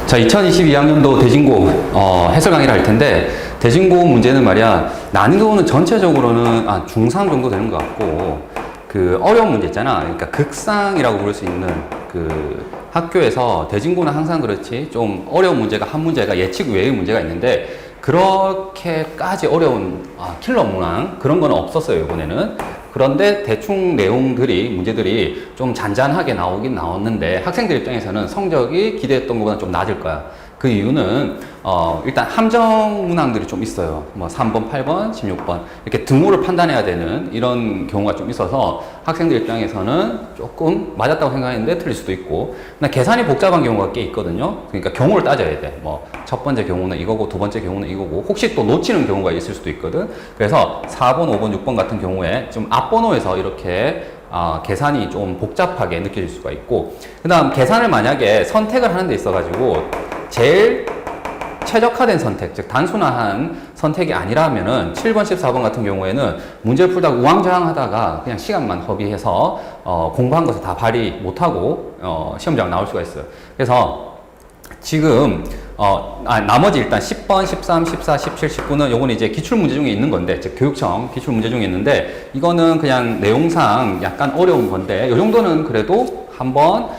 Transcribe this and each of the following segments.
자, 2022학년도 대진고 해설 강의를 할 텐데, 대진고 문제는 말이야, 난이도는 전체적으로는 중상 정도 되는 것 같고, 그 어려운 문제 있잖아. 그러니까 극상이라고 부를 수 있는 그 학교에서 대진고는 항상 그렇지 좀 어려운 문제가 한 문제가 예측 외의 문제가 있는데, 그렇게까지 어려운 킬러 문항 그런 거는 없었어요, 이번에는. 그런데 대충 내용들이, 문제들이 좀 잔잔하게 나오긴 나왔는데, 학생들 입장에서는 성적이 기대했던 것보다 좀 낮을 거야. 그 이유는 일단 함정 문항들이 좀 있어요. 뭐 3번, 8번, 16번 이렇게 등호를 판단해야 되는 이런 경우가 좀 있어서 학생들 입장에서는 조금 맞았다고 생각했는데 틀릴 수도 있고, 계산이 복잡한 경우가 꽤 있거든요. 그러니까 경우를 따져야 돼. 뭐 첫 번째 경우는 이거고 두 번째 경우는 이거고, 혹시 또 놓치는 경우가 있을 수도 있거든. 그래서 4번, 5번, 6번 같은 경우에 좀 앞번호에서 이렇게 계산이 좀 복잡하게 느껴질 수가 있고, 그 다음 계산을 만약에 선택을 하는 데 있어가지고 제일 최적화된 선택, 즉 단순화한 선택이 아니라면은 7번, 14번 같은 경우에는 문제를 풀다가 우왕좌왕하다가 그냥 시간만 허비해서 공부한 것을 다 발휘 못하고 시험장 나올 수가 있어요. 그래서 지금 나머지 일단 10번, 13, 14, 17, 19는 요거는 이제 기출문제 중에 있는 건데, 즉 교육청 기출문제 중에 있는데, 이거는 그냥 내용상 약간 어려운 건데, 요 정도는 그래도 한번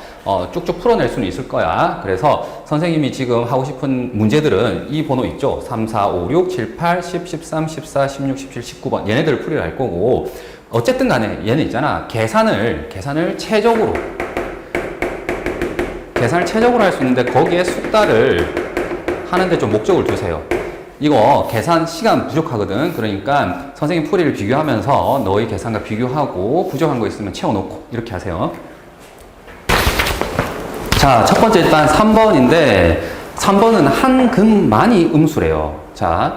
쭉쭉 풀어낼 수는 있을 거야. 그래서 선생님이 지금 하고 싶은 문제들은 이 번호 있죠? 3, 4, 5, 6, 7, 8, 10, 13, 14, 16, 17, 19번. 얘네들을 풀이를 할 거고, 어쨌든 간에 얘는 있잖아. 계산을 최적으로 할 수 있는데, 거기에 숫자를 하는데 좀 목적을 두세요. 이거 계산 시간 부족하거든. 그러니까 선생님 풀이를 비교하면서 너희 계산과 비교하고 부족한 거 있으면 채워놓고 이렇게 하세요. 자, 첫 번째 일단 3번인데, 3번은 한근만이 음수래요. 자,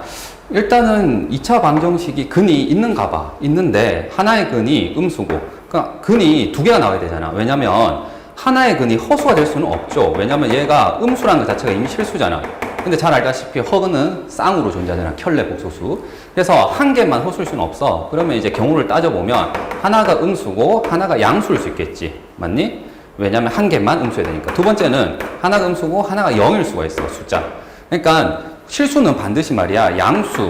일단은 2차 방정식이 근이 있는가 봐. 있는데, 하나의 근이 음수고, 그러니까 근이 두 개가 나와야 되잖아. 왜냐면, 하나의 근이 허수가 될 수는 없죠. 왜냐면 얘가 음수라는 것 자체가 이미 실수잖아. 근데 잘 알다시피 허근은 쌍으로 존재하잖아. 켤레 복소수. 그래서 한 개만 허수일 수는 없어. 그러면 이제 경우를 따져보면, 하나가 음수고, 하나가 양수일 수 있겠지. 맞니? 왜냐면 한 개만 음수해야 되니까. 두 번째는 하나가 음수고 하나가 0일 수가 있어, 숫자. 그러니까 실수는 반드시 말이야, 양수,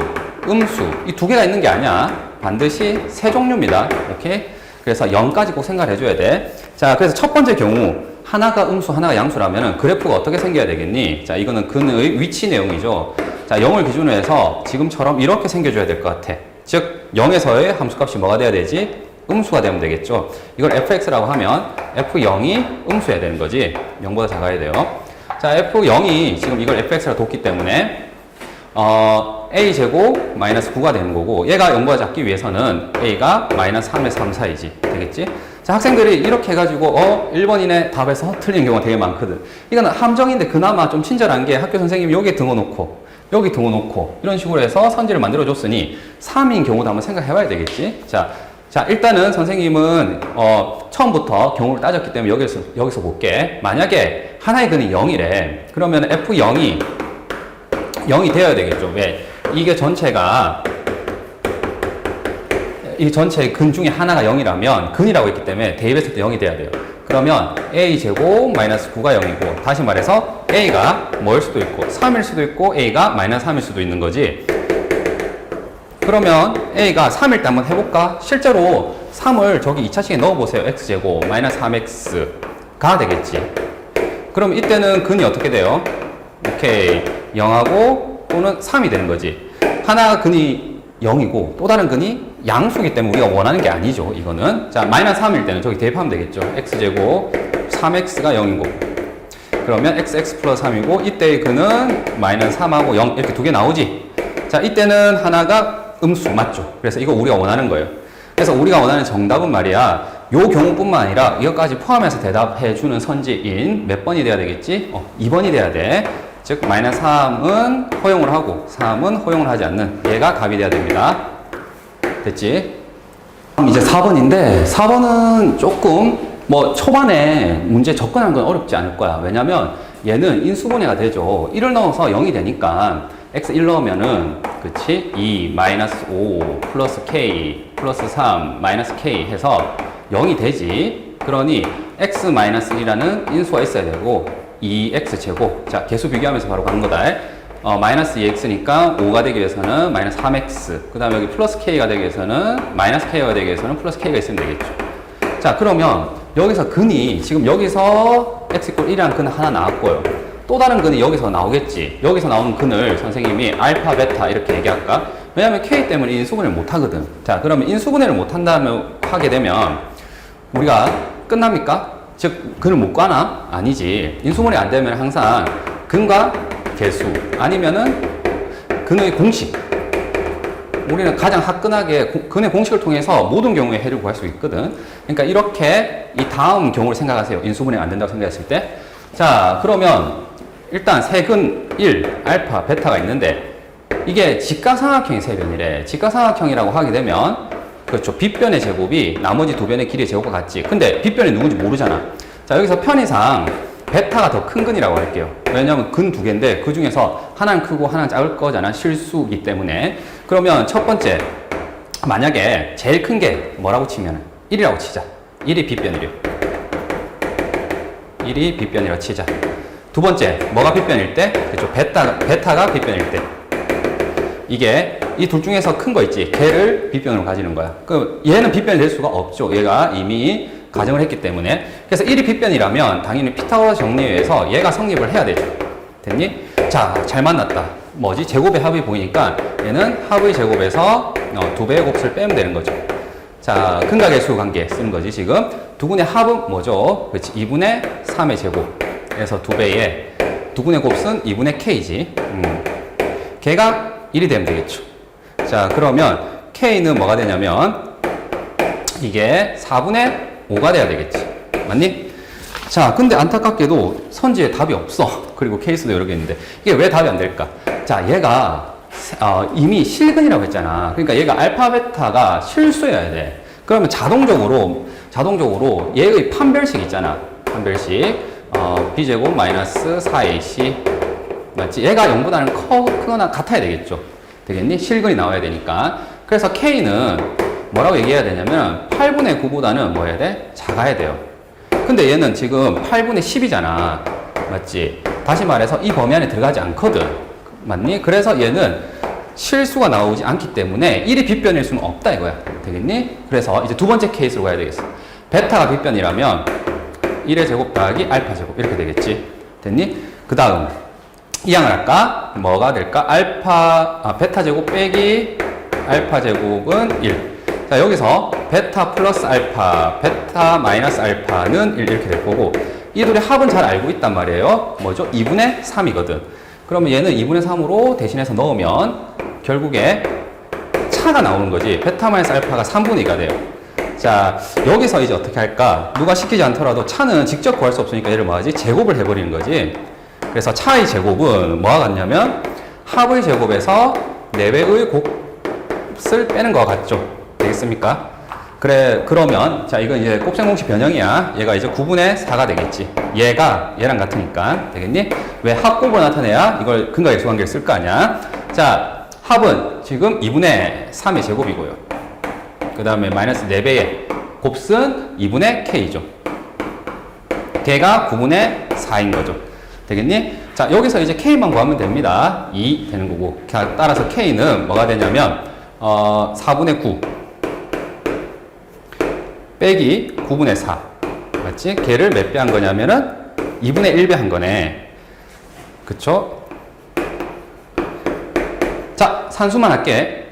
음수 이 두 개가 있는 게 아니야. 반드시 세 종류입니다. 오케이? 그래서 0까지 꼭 생각을 해줘야 돼. 자, 그래서 첫 번째 경우 하나가 음수, 하나가 양수라면은 그래프가 어떻게 생겨야 되겠니? 자, 이거는 근의 위치 내용이죠. 자, 0을 기준으로 해서 지금처럼 이렇게 생겨줘야 될 것 같아. 즉 0에서의 함수값이 뭐가 돼야 되지? 음수가 되면 되겠죠. 이걸 fx라고 하면 f0이 음수여야 되는 거지. 0보다 작아야 돼요. 자, f0이 지금 이걸 fx라고 뒀기 때문에 a제곱 마이너스 9가 되는 거고, 얘가 0보다 작기 위해서는 a가 마이너스 3의 3, 4이지. 되겠지? 자, 학생들이 이렇게 해가지고 1번이네 답에서 틀리는 경우가 되게 많거든. 이거는 함정인데 그나마 좀 친절한 게 학교 선생님이 여기에 등어놓고 여기 등어놓고 이런 식으로 해서 선지를 만들어줬으니 3인 경우도 한번 생각해봐야 되겠지? 자, 일단은 선생님은 처음부터 경우를 따졌기 때문에 여기서 볼게. 만약에 하나의 근이 0이래. 그러면 f0이 0이 되어야 되겠죠. 왜? 이게 전체가 이 전체 근 중에 하나가 0이라면, 근이라고 했기 때문에 대입했을 때 0이 돼야 돼요. 그러면 a제곱 마이너스 9가 0이고, 다시 말해서 a가 뭐일 수도 있고 3일 수도 있고 a가 마이너스 3일 수도 있는 거지. 그러면 a가 3일 때 한번 해볼까? 실제로 3을 저기 2차식에 넣어보세요. x제곱 마이너스 3x가 되겠지. 그럼 이때는 근이 어떻게 돼요? 오케이, 0하고 또는 3이 되는 거지. 하나 근이 0이고 또 다른 근이 양수기 때문에 우리가 원하는 게 아니죠. 이거는. 자, 마이너스 3일 때는 저기 대입하면 되겠죠. x제곱 3x가 0이고, 그러면 x 플러스 3이고, 이때의 근은 마이너스 3하고 0 이렇게 두 개 나오지. 자, 이때는 하나가 음수 맞죠? 그래서 이거 우리가 원하는 거예요. 그래서 우리가 원하는 정답은 말이야, 요 경우뿐만 아니라 이것까지 포함해서 대답해주는 선지인 몇 번이 돼야 되겠지? 2번이 돼야 돼. 즉 마이너스 3은 허용을 하고 3은 허용을 하지 않는 얘가 답이 돼야 됩니다. 됐지? 그럼 이제 4번인데, 4번은 조금 뭐 초반에 문제 접근하는 건 어렵지 않을 거야. 왜냐면 얘는 인수분해가 되죠. 1을 넣어서 0이 되니까 x 1 넣으면은, 그치? 2 마이너스 5 플러스 k 플러스 3 마이너스 k 해서 0이 되지. 그러니 x 마이너스 1이라는 인수가 있어야 되고, 2x 제곱. 자, 개수 비교하면서 바로 가는 거다. 마이너스 2x니까 5가 되기 위해서는 마이너스 3x. 그 다음에 여기 플러스 k가 되기 위해서는 마이너스 k가 되기 위해서는 플러스 k가 있으면 되겠죠. 자, 그러면 여기서 근이 지금 여기서 x = 1이라는 근 하나 나왔고요. 또 다른 근이 여기서 나오겠지. 여기서 나오는 근을 선생님이 알파, 베타 이렇게 얘기할까? 왜냐면 k 때문에 인수분해를 못 하거든. 자, 그러면 인수분해를 못 한다면 하게 되면 우리가 끝납니까? 즉 근을 못 가나? 아니지. 인수분해 안 되면 항상 근과 개수 아니면은 근의 공식. 우리는 가장 화끈하게 근의 공식을 통해서 모든 경우에 해를 구할 수 있거든. 그러니까 이렇게 이 다음 경우를 생각하세요. 인수분해 안 된다고 생각했을 때. 자, 그러면 일단 세근 1, 알파, 베타가 있는데 이게 직각삼각형의 세변이래. 직각삼각형이라고 하게 되면 그렇죠. 빗변의 제곱이 나머지 두 변의 길이의 제곱과 같지. 근데 빗변이 누군지 모르잖아. 자, 여기서 편의상 베타가 더 큰 근이라고 할게요. 왜냐면 근 두 개인데 그 중에서 하나는 크고 하나는 작을 거잖아. 실수이기 때문에. 그러면 첫 번째, 만약에 제일 큰 게 뭐라고 치면 1이라고 치자. 1이 빗변이래요. 1이 빗변이라고 치자. 두 번째, 뭐가 빗변일 때? 그렇죠. 베타가 빗변일 때. 이게 이 둘 중에서 큰 거 있지. 걔를 빗변으로 가지는 거야. 그 얘는 빗변이 될 수가 없죠. 얘가 이미 가정을 했기 때문에. 그래서 1이 빗변이라면 당연히 피타고라스 정리에 의해서 얘가 성립을 해야 되죠. 됐니? 자, 잘 만났다. 뭐지? 제곱의 합이 보이니까 얘는 합의 제곱에서 두 배의 곱수를 빼면 되는 거죠. 자, 근과 개수 관계 쓰는 거지. 지금 두 근의 합은 뭐죠? 그렇지. 2분의 3의 제곱에서 두 배의 두 근의 곱수는 2분의 k지. 걔가 1이 되면 되겠죠. 자, 그러면 k는 뭐가 되냐면 이게 4분의 5가 돼야 되겠지. 맞니? 자, 근데 안타깝게도 선지에 답이 없어. 그리고 케이스도 여러 개 있는데 이게 왜 답이 안 될까? 자, 얘가 이미 실근이라고 했잖아. 그러니까 얘가 알파, 베타가 실수여야 돼. 그러면 자동적으로 얘의 판별식 있잖아. 판별식 b제곱 마이너스 4ac 맞지? 얘가 0보다는 크거나 같아야 되겠죠. 되겠니? 실근이 나와야 되니까. 그래서 K는 뭐라고 얘기해야 되냐면 8분의 9보다는 뭐 해야 돼? 작아야 돼요. 근데 얘는 지금 8분의 10이잖아. 맞지? 다시 말해서 이 범위 안에 들어가지 않거든. 맞니? 그래서 얘는 실수가 나오지 않기 때문에 1이 빗변일 수는 없다 이거야. 되겠니? 그래서 이제 두 번째 케이스로 가야 되겠어. 베타가 빗변이라면 1의 제곱 더하기 알파 제곱 이렇게 되겠지. 됐니? 그 다음 이항을 할까? 뭐가 될까? 베타 제곱 빼기 알파 제곱은 1. 자, 여기서 베타 플러스 알파, 베타 마이너스 알파는 1 이렇게 될 거고 이 둘의 합은 잘 알고 있단 말이에요. 뭐죠? 2분의 3이거든. 그러면 얘는 2분의 3으로 대신해서 넣으면 결국에 차가 나오는 거지. 베타 마이너스 알파가 3분의 2가 돼요. 자, 여기서 이제 어떻게 할까? 누가 시키지 않더라도 차는 직접 구할 수 없으니까 얘를 뭐하지? 제곱을 해버리는 거지. 그래서 차의 제곱은 뭐와 같냐면 합의 제곱에서 4배의 곱을 빼는 것 같죠? 되겠습니까? 그래, 그러면 자, 이건 이제 곱셈 공식 변형이야. 얘가 이제 9분의 4가 되겠지. 얘가 얘랑 같으니까 되겠니? 왜 합곱으로 나타내야 이걸 근과 개수 관계를 쓸 거 아니야? 자, 합은 지금 2분의 3의 제곱이고요. 그 다음에 마이너스 4배의 곱은 2분의 k죠. 걔가 9분의 4인 거죠. 되겠니? 자, 여기서 이제 k만 구하면 됩니다. 2 되는 거고. 따라서 k는 뭐가 되냐면 4분의 9 빼기 9분의 4 맞지? 걔를 몇 배 한 거냐면은 2분의 1배 한 거네. 그쵸? 자, 산수만 할게.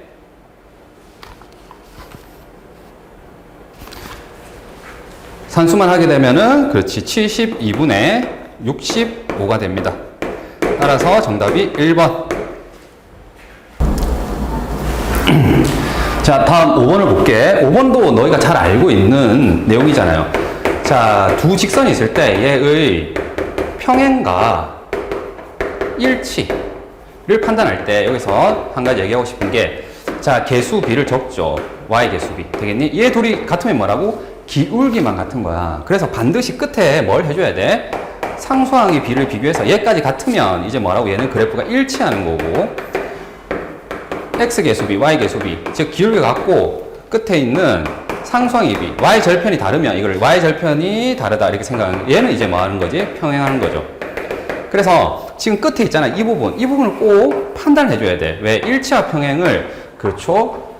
산수만 하게 되면은 그렇지 72분의 65가 됩니다. 따라서 정답이 1번. 자, 다음 5번을 볼게. 5번도 너희가 잘 알고 있는 내용이잖아요. 자, 두 직선이 있을 때 얘의 평행과 일치를 판단할 때 여기서 한 가지 얘기하고 싶은 게, 자, 개수 b를 적죠. y 개수 b. 되겠니? 얘 둘이 같으면 뭐라고? 기울기만 같은 거야. 그래서 반드시 끝에 뭘 해줘야 돼? 상수항이 b를 비교해서 얘까지 같으면 이제 뭐라고? 얘는 그래프가 일치하는 거고, x 개수 b, y 개수 b, 즉 기울기가 같고 끝에 있는 상수항이 b, y 절편이 다르면 이걸 y 절편이 다르다 이렇게 생각하는, 얘는 이제 뭐 하는 거지? 평행하는 거죠. 그래서 지금 끝에 있잖아. 이 부분을 꼭 판단해 줘야 돼. 왜? 일치와 평행을, 그렇죠?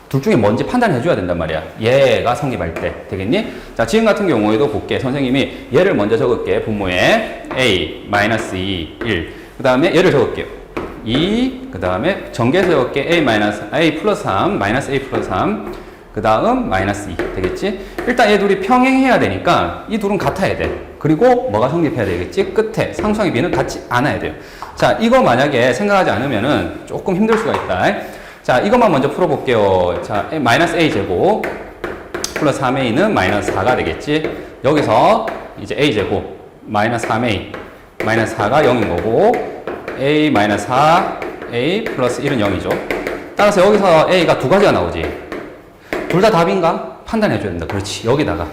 둘 중에 뭔지 판단해 줘야 된단 말이야. 얘가 성립할 때. 되겠니? 자, 지금 같은 경우에도 볼게. 선생님이 얘를 먼저 적을게. 분모에 a, 마이너스 2, 1. 그 다음에 얘를 적을게요. 2, 그 다음에 전개해서 적을게. a 플러스 3, 마이너스 a 플러스 3. 그 다음 마이너스 2. 되겠지? 일단 얘 둘이 평행해야 되니까 이 둘은 같아야 돼. 그리고 뭐가 성립해야 되겠지? 끝에 상수항의 비는 같지 않아야 돼요. 자, 이거 만약에 생각하지 않으면은 조금 힘들 수가 있다. 자, 이것만 먼저 풀어볼게요. 자, 마이너스 a 제곱 플러스 3a는 마이너스 4가 되겠지? 여기서 이제 a 제곱 마이너스 3a 마이너스 4가 0인 거고, a 마이너스 4 a 플러스 1은 0이죠. 따라서 여기서 a가 두 가지가 나오지. 둘 다 답인가? 판단해 줘야 된다. 그렇지. 여기다가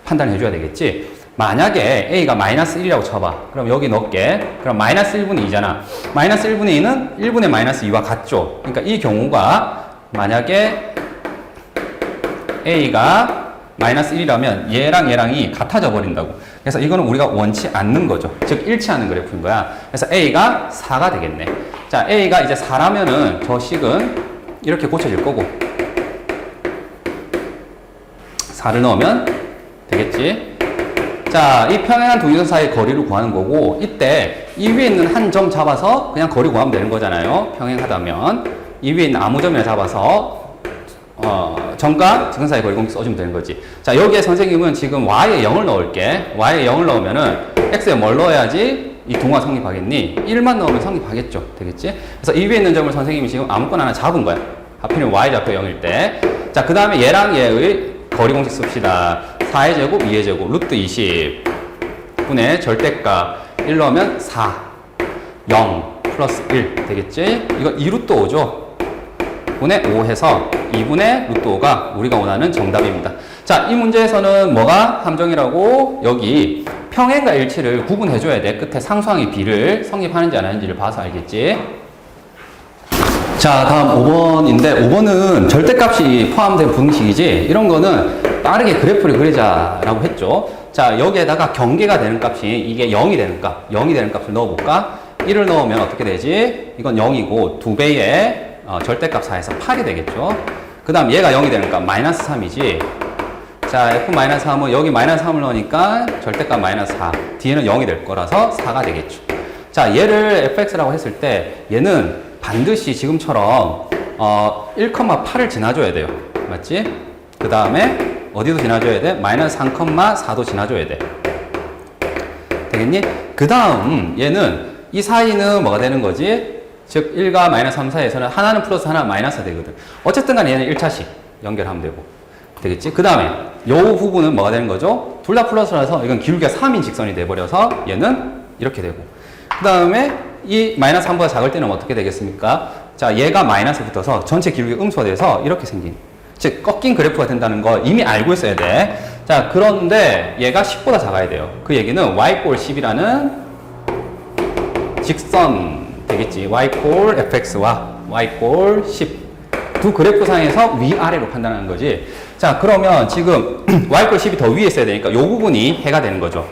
판단해 줘야 되겠지. 만약에 a가 마이너스 1이라고 쳐봐. 그럼 여기 넣을게. 그럼 마이너스 1분의 2잖아. 마이너스 1분의 2는 1분의 마이너스 2와 같죠. 그러니까 이 경우가 만약에 a가 마이너스 1이라면 얘랑 얘랑이 같아져 버린다고. 그래서 이거는 우리가 원치 않는 거죠. 즉 일치하는 그래프인 거야. 그래서 a가 4가 되겠네. 자, a가 이제 4라면은 저 식은 이렇게 고쳐질 거고, 4를 넣으면 되겠지. 자, 이 평행한 두 유선 사이의 거리를 구하는 거고, 이때 이 위에 있는 한 점 잡아서 그냥 거리 구하면 되는 거잖아요. 평행하다면 이 위에 있는 아무 점이나 잡아서 점과 직선 사이 거리 공식 써주면 되는 거지. 자, 여기에 선생님은 지금 y에 0을 넣을게. y에 0을 넣으면은 x에 뭘 넣어야지 이 동화 성립하겠니? 1만 넣으면 성립하겠죠. 되겠지? 그래서 이 위에 있는 점을 선생님이 지금 아무거나 하나 잡은 거야. 하필이면 y좌표 0일 때. 자, 그 다음에 얘랑 얘의 거리 공식 씁시다. 4의 제곱, 2의 제곱, 루트 20 분의 절대값 1 넣으면 4, 0, 플러스 1 되겠지? 이거 2루트 5죠? 분의 5 해서 2분의 루트 5가 우리가 원하는 정답입니다. 자, 이 문제에서는 뭐가 함정이라고? 여기 평행과 일치를 구분해줘야 돼. 끝에 상수항의 비를 성립하는지 안 하는지를 봐서 알겠지? 자, 다음 5번인데 5번은 절대값이 포함된 분식이지, 이런 거는 빠르게 그래프를 그리자라고 했죠. 자, 여기에다가 경계가 되는 값이 이게 0이 되는 값, 0이 되는 값을 넣어볼까? 1을 넣으면 어떻게 되지? 이건 0이고 2배의 절대값 4에서 8이 되겠죠. 그 다음 얘가 0이 되는 값 마이너스 3이지. 자, f-3은 여기 마이너스 3을 넣으니까 절대값 마이너스 4, 뒤에는 0이 될 거라서 4가 되겠죠. 자, 얘를 fx라고 했을 때 얘는 반드시 지금처럼 1,8을 지나줘야 돼요. 맞지? 그 다음에 어디도 지나줘야 돼? 마이너스 3,4도 지나줘야 돼. 되겠니? 그 다음 얘는 이 사이는 뭐가 되는 거지? 즉 1과 마이너스 3 사이에서는 하나는 플러스 하나 마이너스 되거든. 어쨌든 간에 얘는 1차씩 연결하면 되고. 되겠지? 그 다음에 요 부분은 뭐가 되는 거죠? 둘 다 플러스라서 이건 기울기가 3인 직선이 돼버려서 얘는 이렇게 되고. 그 다음에 이 마이너스 3보다 작을 때는 어떻게 되겠습니까? 자, 얘가 마이너스 붙어서 전체 기울기가 음수가 돼서 이렇게 생긴, 즉 꺾인 그래프가 된다는 거 이미 알고 있어야 돼. 자, 그런데 얘가 10보다 작아야 돼요. 그 얘기는 y꼴 10이라는 직선 되겠지. y꼴 fx와 y꼴 10 두 그래프 상에서 위아래로 판단하는 거지. 자, 그러면 지금 y꼴 10이 더 위에 있어야 되니까 요 부분이 해가 되는 거죠.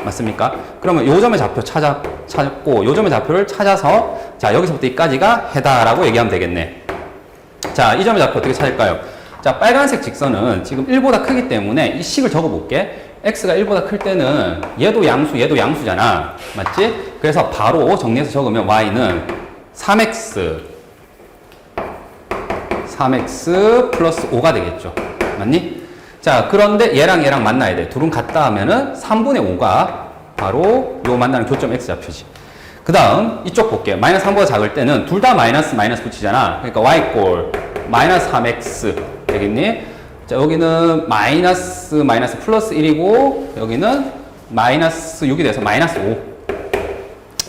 맞습니까? 그러면 요 점의 좌표 찾았고 요 점의 좌표를 찾아서, 자, 여기서부터 여기까지가 해다라고 얘기하면 되겠네. 자, 이 점의 좌표 어떻게 찾을까요? 자, 빨간색 직선은 지금 1보다 크기 때문에 이 식을 적어볼게. x가 1보다 클 때는 얘도 양수, 얘도 양수잖아. 맞지? 그래서 바로 정리해서 적으면 y는 3x 플러스 5가 되겠죠. 맞니? 자, 그런데 얘랑 얘랑 만나야 돼. 둘은 같다 하면은 3분의 5가 바로 요 만나는 교점 x좌표지. 그 다음 이쪽 볼게요. 마이너스 3보다 작을 때는 둘 다 마이너스 붙이잖아. 그러니까 y꼴 마이너스 3x 되겠니? 자, 여기는 마이너스 플러스 1이고 여기는 마이너스 6이 돼서 마이너스 5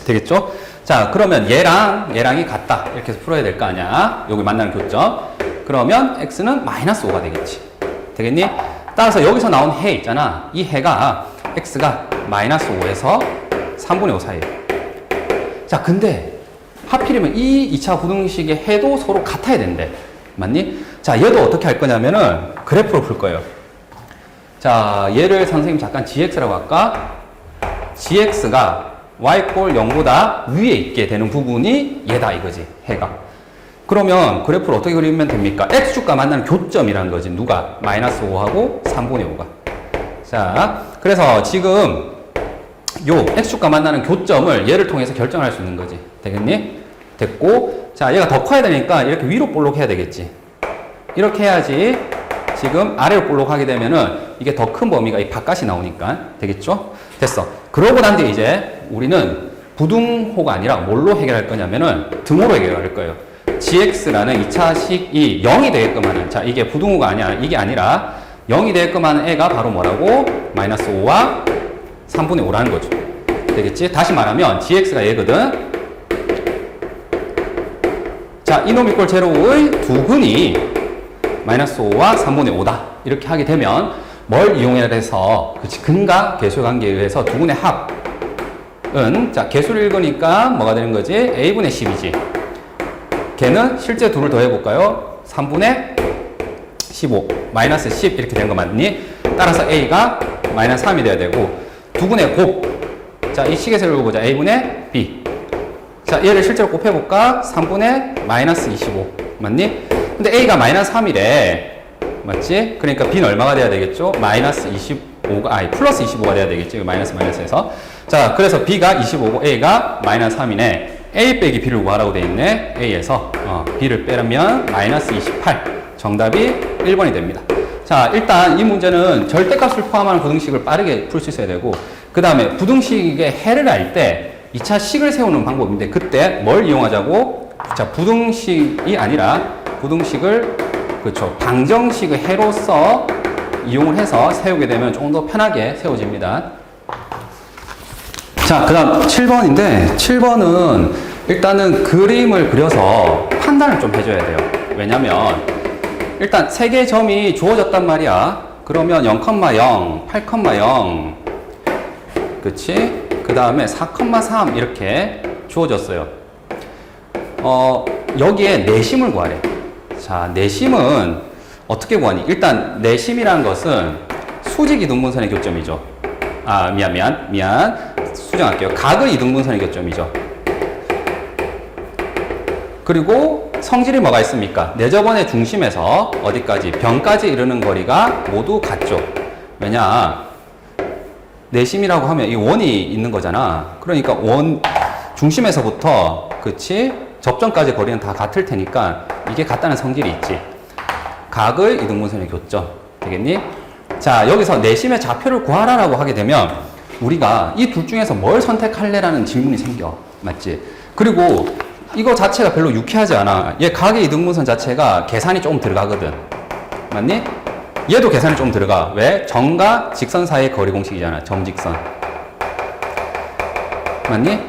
되겠죠? 자, 그러면 얘랑이 같다 이렇게 해서 풀어야 될 거 아니야. 여기 만나는 교점. 그러면 x는 마이너스 5가 되겠지. 되겠니? 따라서 여기서 나온 해 있잖아. 이 해가 x가 마이너스 5에서 3분의 5 사이에요. 자, 근데 하필이면 이 2차 부등식의 해도 서로 같아야 된대. 맞니? 자, 얘도 어떻게 할 거냐면은 그래프로 풀 거예요. 자, 얘를 선생님 잠깐 gx라고 할까? gx가 y 꼴 0보다 위에 있게 되는 부분이 얘다 이거지, 해가. 그러면 그래프를 어떻게 그리면 됩니까? x축과 만나는 교점이라는 거지. 누가? 마이너스 5하고 3분의 5가. 자, 그래서 지금 요 x축과 만나는 교점을 얘를 통해서 결정할 수 있는 거지. 되겠니? 됐고, 자, 얘가 더 커야 되니까 이렇게 위로 볼록 해야 되겠지. 이렇게 해야지 지금 아래로 볼록 하게 되면은 이게 더 큰 범위가 이 바깥이 나오니까 되겠죠? 됐어. 그러고 난 뒤에 이제 우리는 부등호가 아니라 뭘로 해결할 거냐면은 등호로 해결할 거예요. gx라는 2차식이 0이 되게끔 하는, 자, 이게 부등호가 아니야. 이게 아니라 0이 되게끔 하는 애가 바로 뭐라고? 마이너스 5와 3분의 5라는 거죠. 되겠지? 다시 말하면 gx가 얘거든. 자, 이놈 이꼴 제로의 두 근이 마이너스 5와 3분의 5다. 이렇게 하게 되면 뭘 이용해서, 그치, 근과 계수의 관계에 의해서 두 근의 합은, 자, 계수를 읽으니까 뭐가 되는 거지? a분의 10이지. 걔는 실제 둘을 더해볼까요? 3분의 15, 마이너스 10 이렇게 된 거 맞니? 따라서 a가 마이너스 3이 돼야 되고, 두 근의 곱, 자, 이 식에서 읽어보자. a분의 b. 자, 얘를 실제로 곱해볼까? 3분의 마이너스 25 맞니? 근데 a가 마이너스 3이래. 맞지? 그러니까 b는 얼마가 돼야 되겠죠? 마이너스 25가, 아니, 플러스 25가 돼야 되겠죠? 마이너스에서. 자, 그래서 b가 25고 a가 마이너스 3이네. a 빼기 b를 구하라고 돼 있네. a에서 b를 빼면 마이너스 28. 정답이 1번이 됩니다. 자, 일단 이 문제는 절대값을 포함하는 부등식을 빠르게 풀 수 있어야 되고, 그 다음에 부등식의 해를 알 때 2차 식을 세우는 방법인데, 그때 뭘 이용하자고? 자, 부등식이 아니라 부등식을, 그렇죠, 방정식의 해로서 이용을 해서 세우게 되면 조금 더 편하게 세워집니다. 자, 그 다음 7번인데, 7번은 일단은 그림을 그려서 판단을 좀 해줘야 돼요. 왜냐면 일단 세 개의 점이 주어졌단 말이야. 그러면 0,0, 8,0, 그치? 그 다음에 4,3 이렇게 주어졌어요. 여기에 내심을 구하래. 자, 내심은 어떻게 구하니? 일단 내심이라는 것은 수직 이등분선의 교점이죠. 아, 미안. 수정할게요. 각의 이등분선의 교점이죠. 그리고 성질이 뭐가 있습니까? 내저번의 중심에서 어디까지? 변까지 이르는 거리가 모두 같죠. 왜냐? 내심이라고 하면 이 원이 있는 거잖아. 그러니까 원 중심에서부터, 그치? 접점까지 거리는 다 같을 테니까 이게 같다는 성질이 있지. 각의 이등분선의 교점. 되겠니? 자, 여기서 내심의 좌표를 구하라라고 하게 되면 우리가 이 둘 중에서 뭘 선택할래라는 질문이 생겨. 맞지? 그리고 이거 자체가 별로 유쾌하지 않아. 얘 각의 이등분선 자체가 계산이 조금 들어가거든. 맞니? 얘도 계산이 좀 들어가. 왜? 점과 직선 사이의 거리 공식이잖아. 점직선. 맞니?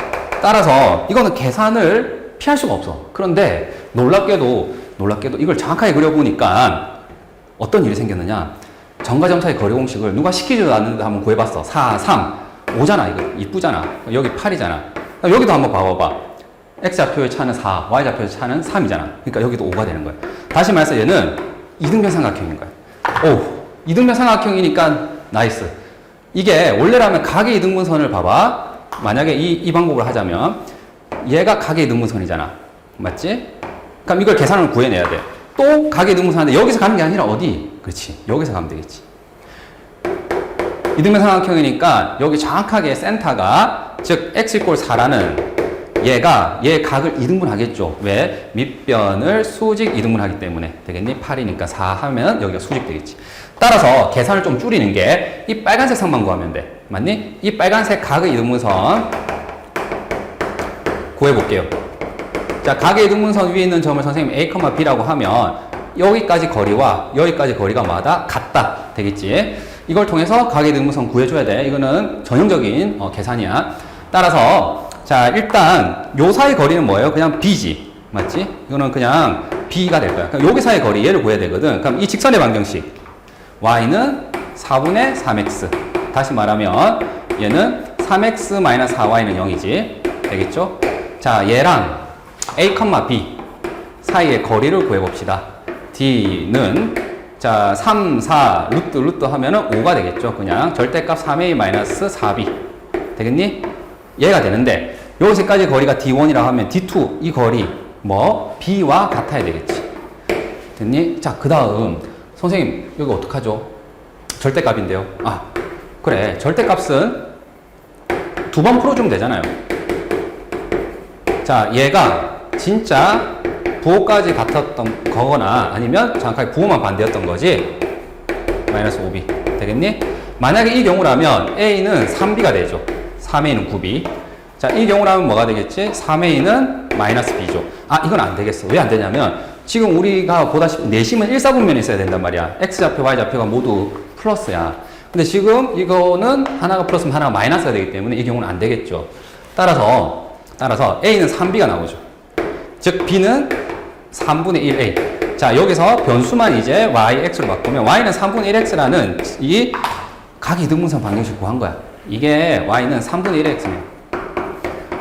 따라서 이거는 계산을 피할 수가 없어. 그런데 놀랍게도 이걸 정확하게 그려보니까 어떤 일이 생겼느냐. 점과 점 사이의 거리 공식을 누가 시키지도 않는데 한번 구해봤어. 4, 3, 5잖아. 이거 이쁘잖아. 여기 8이잖아. 여기도 한번 봐봐봐. x좌표의 차는 4, y좌표의 차는 3이잖아. 그러니까 여기도 5가 되는 거야. 다시 말해서 얘는 이등변 삼각형인 거야. 오, 이등변 삼각형이니까 나이스. 이게 원래라면 각의 이등분선을 봐봐. 만약에 이 방법을 하자면 얘가 각의 이등분선이잖아. 맞지? 그럼 이걸 계산을 구해내야 돼. 또 각의 이등분선인데 여기서 가는 게 아니라 어디? 그렇지. 여기서 가면 되겠지. 이등변 삼각형이니까 여기 정확하게 센터가, 즉 x = 4라는 얘 각을 이등분하겠죠. 왜? 밑변을 수직 이등분하기 때문에. 되겠니? 8이니까 4 하면 여기가 수직 되겠지. 따라서 계산을 좀 줄이는 게 이 빨간색 선만 구하면 돼. 맞니? 이 빨간색 각의 이등분선 구해볼게요. 자, 각의 이등분선 위에 있는 점을 선생님 A, B라고 하면 여기까지 거리와 여기까지 거리가 마다 같다. 되겠지? 이걸 통해서 각의 이등분선 구해줘야 돼. 이거는 전형적인 계산이야. 따라서 자, 일단 요 사이 거리는 뭐예요? 그냥 b지. 맞지? 이거는 그냥 b가 될 거야. 그럼 여기 사이 거리 얘를 구해야 되거든. 그럼 이 직선의 방정식 y는 4분의 3x. 다시 말하면 얘는 3x-4y는 0이지. 되겠죠? 자, 얘랑 a, b 사이의 거리를 구해봅시다. d는 자, 3, 4, 루트 하면은 5가 되겠죠. 그냥 절대값 3a-4b. 되겠니? 얘가 되는데 여기서까지 거리가 D1이라고 하면 D2 이 거리 뭐 B와 같아야 되겠지. 됐니? 자, 그 다음 선생님 여기 어떡하죠? 절대값인데요. 아, 그래. 절대값은 두 번 풀어주면 되잖아요. 자, 얘가 진짜 부호까지 같았던 거거나 아니면 정확하게 부호만 반대였던 거지. 마이너스 5b 되겠니? 만약에 이 경우라면 A는 3b가 되죠. 3A는 9b. 자, 이 경우라면 뭐가 되겠지? 3A는 마이너스 b죠. 아, 이건 안 되겠어. 왜 안 되냐면 지금 우리가 보다시피 내심은 1사분면에 있어야 된단 말이야. X좌표, Y좌표가 모두 플러스야. 근데 지금 이거는 하나가 플러스면 하나가 마이너스가 되기 때문에 이 경우는 안 되겠죠. 따라서 A는 3b가 나오죠. 즉 B는 3분의 1A. 자, 여기서 변수만 이제 YX로 바꾸면 Y는 3분의 1X라는 이 각이등분선 방정식 구한 거야. 이게 Y는 3분의 1X네요.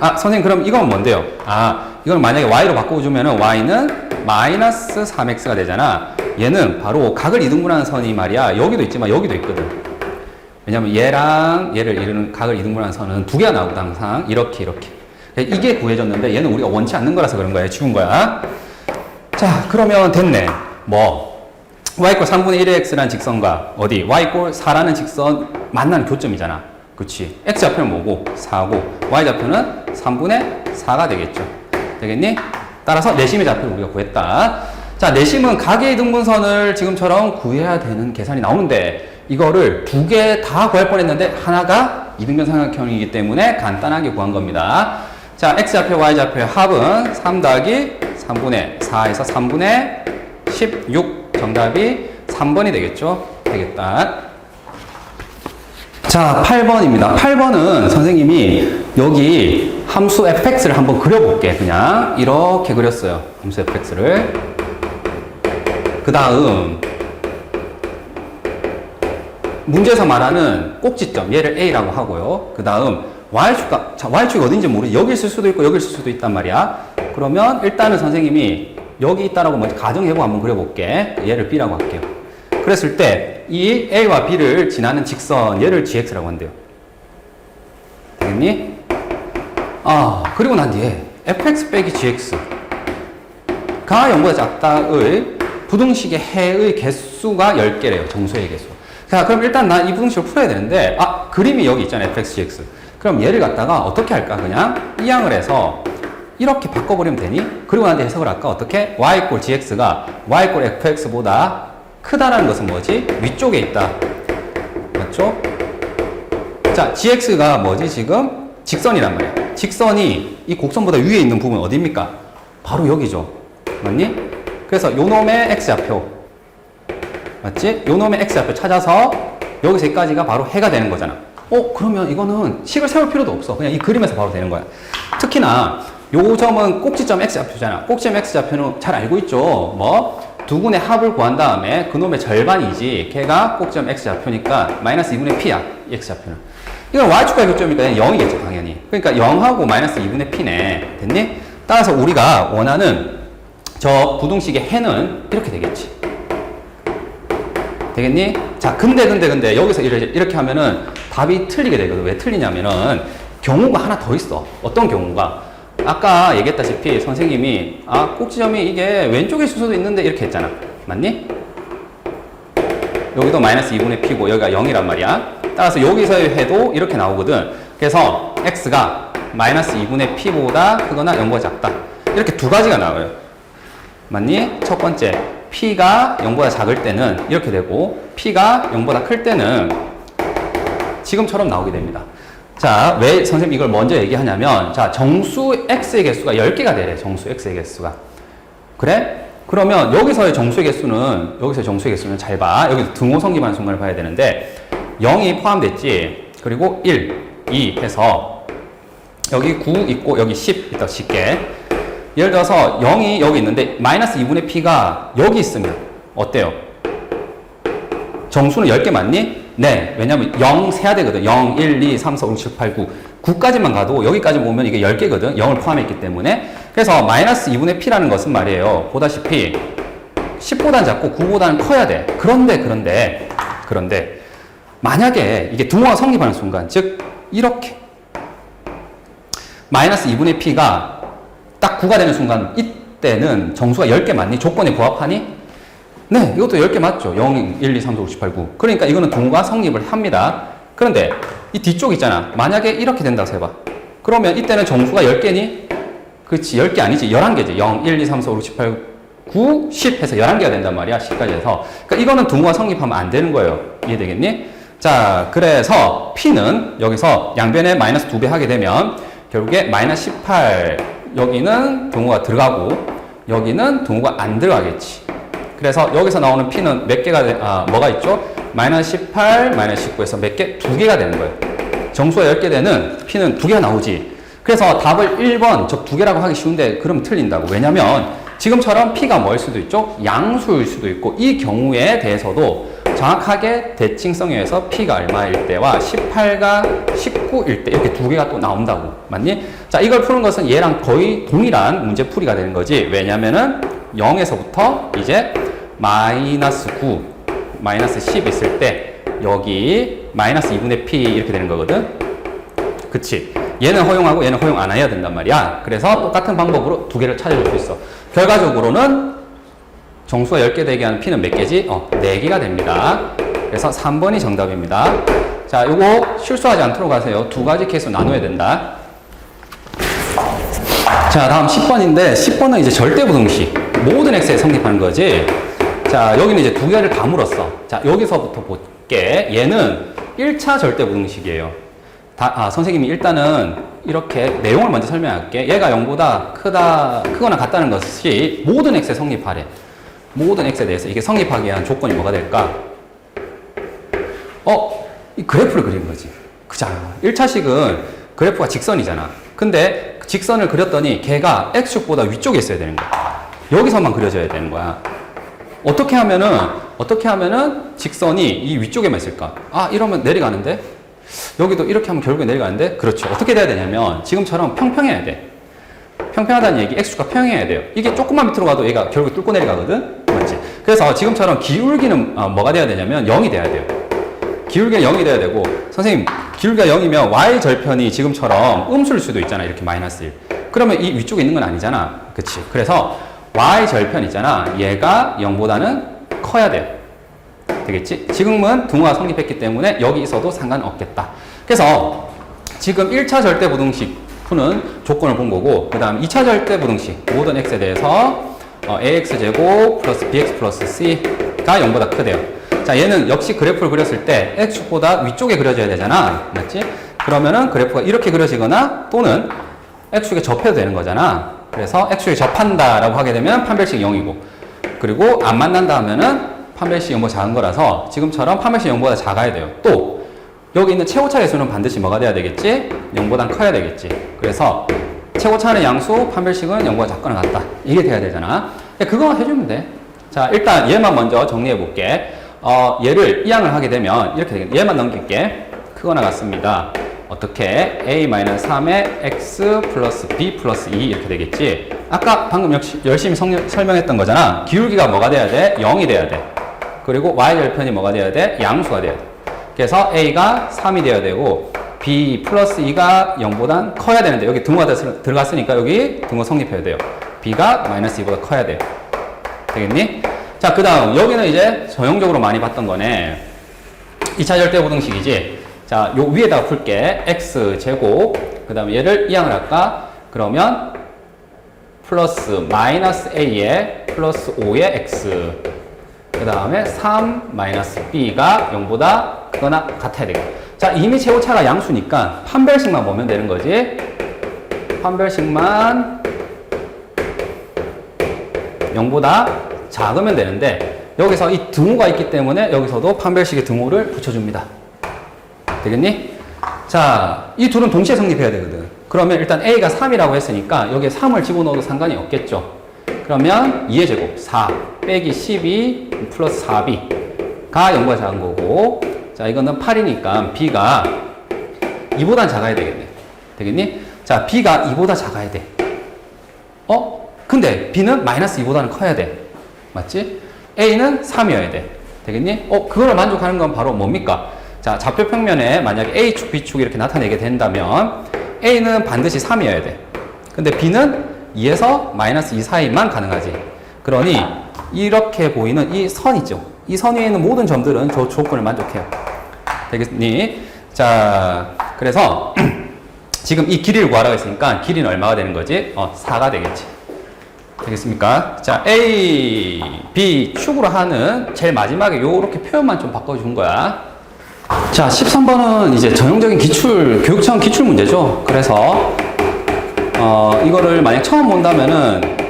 아, 선생님 그럼 이건 뭔데요? 아, 이건 만약에 Y로 바꿔주면은 Y는 마이너스 3X가 되잖아. 얘는 바로 각을 이등분하는 선이 말이야. 여기도 있지만 여기도 있거든. 왜냐면 얘랑 얘를 이루는 각을 이등분하는 선은 두 개가 나오거든, 항상. 이렇게. 이게 구해졌는데 얘는 우리가 원치 않는 거라서 그런 거야. 지운 거야. 자, 그러면 됐네. 뭐 y 꼴 3분의 1의 x라는 직선과 어디 y 꼴 4라는 직선 만나는 교점이잖아. 그치? x좌표는 뭐고? 4고 y좌표는 3분의 4가 되겠죠. 되겠니? 따라서 내심의 좌표를 우리가 구했다. 자, 내심은 각의 등분선을 지금처럼 구해야 되는 계산이 나오는데 이거를 두 개 다 구할 뻔했는데 하나가 이등변 삼각형이기 때문에 간단하게 구한 겁니다. 자, x좌표, y좌표의 합은 3 더하기 3분의 4에서 3분의 16. 정답이 3번이 되겠죠? 되겠다. 자, 8번입니다. 8번은 선생님이 여기 함수 fx를 한번 그려볼게. 그냥 이렇게 그렸어요. 함수 fx를. 그 다음 문제에서 말하는 꼭지점, 얘를 A라고 하고요. 그 다음 Y축가, 자, Y축이 어딘지 모르지. 여기 있을 수도 있고 여기 있을 수도 있단 말이야. 그러면 일단은 선생님이 여기 있다라고 먼저 가정해보고 한번 그려볼게. 얘를 B라고 할게요. 그랬을 때 이 A와 B를 지나는 직선, 얘를 GX라고 한대요. 되겠니? 아, 그리고 난 뒤에 fx 빼기 gx가 0보다 작다의 부등식의 해의 개수가 10개래요. 정수의 개수. 자, 그럼 일단 난 이 부등식을 풀어야 되는데, 아, 그림이 여기 있잖아요. fx, gx. 그럼 얘를 갖다가 어떻게 할까? 그냥 이항을 해서 이렇게 바꿔버리면 되니? 그리고 난 뒤에 해석을 할까? 어떻게? y 꼴 gx가 y 꼴 fx보다 크다라는 것은 뭐지? 위쪽에 있다. 맞죠? 자, gx가 뭐지? 지금 직선이란 말이야. 직선이 이 곡선보다 위에 있는 부분 어디입니까? 바로 여기죠. 맞니? 그래서 요놈의 x좌표. 맞지? 요놈의 x좌표 찾아서 여기서 여기까지가 바로 해가 되는 거잖아. 그러면 이거는 식을 세울 필요도 없어. 그냥 이 그림에서 바로 되는 거야. 특히나 요 점은 꼭지점 x좌표잖아. 꼭지점 x좌표는 잘 알고 있죠. 뭐 두 군의 합을 구한 다음에 그놈의 절반이지. 걔가 꼭지점 x좌표니까 마이너스 2분의 p야. 이 x좌표는. 이건 y축과의 교점이니까 0이겠죠, 당연히. 그러니까 0하고 마이너스 2분의 p네. 됐니? 따라서 우리가 원하는 저 부등식의 해는 이렇게 되겠지. 되겠니? 자, 근데 여기서 이렇게 하면은 답이 틀리게 되거든. 왜 틀리냐면은 경우가 하나 더 있어. 어떤 경우가? 아까 얘기했다시피 선생님이 꼭지점이 이게 왼쪽에 있을 수도 있는데 이렇게 했잖아. 맞니? 여기도 마이너스 2분의 p고 여기가 0이란 말이야. 따라서 여기서의 해도 이렇게 나오거든. 그래서 x가 마이너스 2분의 p보다 크거나 0보다 작다. 이렇게 두 가지가 나와요. 맞니? 첫 번째, p가 0보다 작을 때는 이렇게 되고 p가 0보다 클 때는 지금처럼 나오게 됩니다. 자, 왜 선생님이 이걸 먼저 얘기하냐면, 자, 정수 x의 개수가 10개가 되래. 정수 x의 개수가. 그래? 그러면 여기서의 정수의 개수는 잘 봐. 여기서 등호성기만 순간을 봐야 되는데 0이 포함됐지. 그리고 1, 2 해서 여기 9 있고 여기 10 있다 칠게. 예를 들어서 0이 여기 있는데 마이너스 2분의 p가 여기 있으면 어때요? 정수는 10개 맞니? 네. 왜냐면 0 세야 되거든. 0, 1, 2, 3, 4, 5, 6, 7, 8, 9. 9까지만 가도 여기까지 보면 이게 10개거든. 0을 포함했기 때문에. 그래서 마이너스 2분의 p라는 것은 말이에요. 보다시피 10보다는 작고 9보다는 커야 돼. 그런데 만약에 이게 등호가 성립하는 순간, 즉 이렇게 마이너스 2분의 p가 딱 9가 되는 순간 이때는 정수가 10개 맞니? 조건에 부합하니? 네, 이것도 10개 맞죠. 0, 1, 2, 3, 4, 5, 6, 7, 8, 9. 그러니까 이거는 동과 성립을 합니다. 그런데 이 뒤쪽 있잖아. 만약에 이렇게 된다고 해봐. 그러면 이때는 정수가 10개니? 그렇지, 10개 아니지. 11개지. 0, 1, 2, 3, 4, 5, 6, 7, 8, 9, 10 해서 11개가 된단 말이야. 10까지 해서. 그러니까 이거는 동과 성립하면 안 되는 거예요. 이해되겠니? 자, 그래서 P는 여기서 양변에 마이너스 2배 하게 되면 결국에 마이너스 18, 여기는 동호가 들어가고 여기는 동호가 안 들어가겠지. 그래서 여기서 나오는 P는 몇 개가, 뭐가 있죠? 마이너스 18, 마이너스 19에서 몇 개? 2개가 되는 거예요. 정수가 10개 되는 P는 2개가 나오지. 그래서 답을 1번, 즉 2개라고 하기 쉬운데 그럼 틀린다고. 왜냐면 지금처럼 P가 뭐일 수도 있죠? 양수일 수도 있고 이 경우에 대해서도 정확하게 대칭성에 의해서 P가 얼마일 때와 18가 19일 때 이렇게 2개가 또 나온다고. 맞니? 자, 이걸 푸는 것은 얘랑 거의 동일한 문제풀이가 되는 거지. 왜냐면은 0에서부터 이제 마이너스 9, 마이너스 10 있을 때 여기 마이너스 2분의 P 이렇게 되는 거거든. 그치? 얘는 허용하고 얘는 허용 안 해야 된단 말이야. 그래서 똑같은 방법으로 2개를 찾아줄 수 있어. 결과적으로는 정수가 10개 되게 하는 P는 몇 개지? 4개가 됩니다. 그래서 3번이 정답입니다. 자, 요거 실수하지 않도록 하세요. 2가지 케이스로 나눠야 된다. 자, 다음 10번인데 10번은 이제 절대부등식. 모든 x에 성립하는 거지. 자, 여기는 이제 2개를 다 물었어. 자, 여기서부터 볼게. 얘는 1차 절대부등식이에요. 선생님이 일단은 이렇게 내용을 먼저 설명할게. 얘가 0보다 크거나 같다는 것이 모든 x에 성립하래. 모든 x에 대해서 이게 성립하기 위한 조건이 뭐가 될까? 이 그래프를 그리는 거지. 그죠? 1차식은 그래프가 직선이잖아. 근데 직선을 그렸더니 걔가 x축보다 위쪽에 있어야 되는 거야. 여기서만 그려져야 되는 거야. 어떻게 하면은 직선이 이 위쪽에만 있을까? 이러면 내려가는데? 여기도 이렇게 하면 결국에 내려가는데? 그렇죠. 어떻게 돼야 되냐면 지금처럼 평평해야 돼. 평평하다는 얘기, x축과 평행해야 돼요. 이게 조금만 밑으로 가도 얘가 결국 뚫고 내려가거든? 맞지? 그래서 지금처럼 기울기는 뭐가 돼야 되냐면 0이 돼야 돼요. 기울기가 0이 돼야 되고, 선생님, 기울기가 0이면 y절편이 지금처럼 음수일 수도 있잖아. 이렇게 마이너스 1. 그러면 이 위쪽에 있는 건 아니잖아. 그치? 그래서 y절편 있잖아. 얘가 0보다는 커야 돼. 되겠지? 지금은 등호가 성립했기 때문에 여기 있어도 상관없겠다. 그래서 지금 1차 절대부등식 푸는 조건을 본 거고, 그 다음 2차 절대부등식 모든 x에 대해서 ax제곱 플러스 bx 플러스 c가 0보다 크대요. 자, 얘는 역시 그래프를 그렸을 때 x축보다 위쪽에 그려져야 되잖아. 맞지? 그러면은 그래프가 이렇게 그려지거나 또는 x축에 접해도 되는 거잖아. 그래서 x축에 접한다라고 하게 되면 판별식 0이고, 그리고 안 만난다 하면은 판별식 0보다 작은 거라서 지금처럼 판별식 0보다 작아야 돼요. 또 여기 있는 최고차의 수는 반드시 뭐가 돼야 되겠지? 0보단 커야 되겠지. 그래서 최고차는 양수, 판별식은 0보다 작거나 같다. 이게 돼야 되잖아. 그거 해주면 돼. 자, 일단 얘만 먼저 정리해 볼게. 얘를 이항을 하게 되면 이렇게 되겠네. 얘만 넘길게. 크거나 같습니다. 어떻게? a-3의 x 플러스 b 플러스 2 이렇게 되겠지. 아까 방금 열심히 설명했던 거잖아. 기울기가 뭐가 돼야 돼? 0이 돼야 돼. 그리고 y절편이 뭐가 돼야 돼? 양수가 돼야 돼. 그래서 a가 3이 돼야 되고 b 플러스 2가 0보단 커야 되는데 여기 등호가 들어갔으니까 여기 등호 성립해야 돼요. b가 마이너스 2보다 커야 돼요. 되겠니? 자, 그 다음 여기는 이제 전형적으로 많이 봤던 거네. 2차 절대부등식이지. 자, 요 위에다가 풀게. x제곱, 그 다음에 얘를 이항을 할까? 그러면 플러스 마이너스 a에 플러스 5의 x, 그 다음에 3 마이너스 b가 0보다 크거나 같아야 되고. 자, 이미 최고차가 양수니까 판별식만 보면 되는 거지. 판별식만 0보다 작으면 되는데 여기서 이 등호가 있기 때문에 여기서도 판별식의 등호를 붙여줍니다. 되겠니? 자, 이 둘은 동시에 성립해야 되거든. 그러면 일단 a가 3이라고 했으니까 여기에 3을 집어넣어도 상관이 없겠죠. 그러면 2의 제곱 4 빼기 12 플러스 4b가 0보다 작은 거고, 자, 이거는 8이니까 b가 2보다 작아야 되겠네. 되겠니? 자, b가 2보다 작아야 돼. 근데 b는 마이너스 2보다는 커야 돼. 맞지? a는 3이어야 돼. 되겠니? 그거를 만족하는 건 바로 뭡니까? 자, 좌표 평면에 만약에 a축, b축 이렇게 나타내게 된다면 A는 반드시 3이어야 돼. 근데 B는 2에서 마이너스 2 사이만 가능하지. 그러니 이렇게 보이는 이 선 있죠. 이 선 위에 있는 모든 점들은 저 조건을 만족해요. 되겠니? 자, 그래서 지금 이 길이를 구하라고 했으니까 길이는 얼마가 되는 거지? 4가 되겠지. 되겠습니까? 자, A, B 축으로 하는 제일 마지막에 요렇게 표현만 좀 바꿔준 거야. 자, 13번은 이제 전형적인 교육청 기출 문제죠. 그래서 이거를 만약 처음 본다면은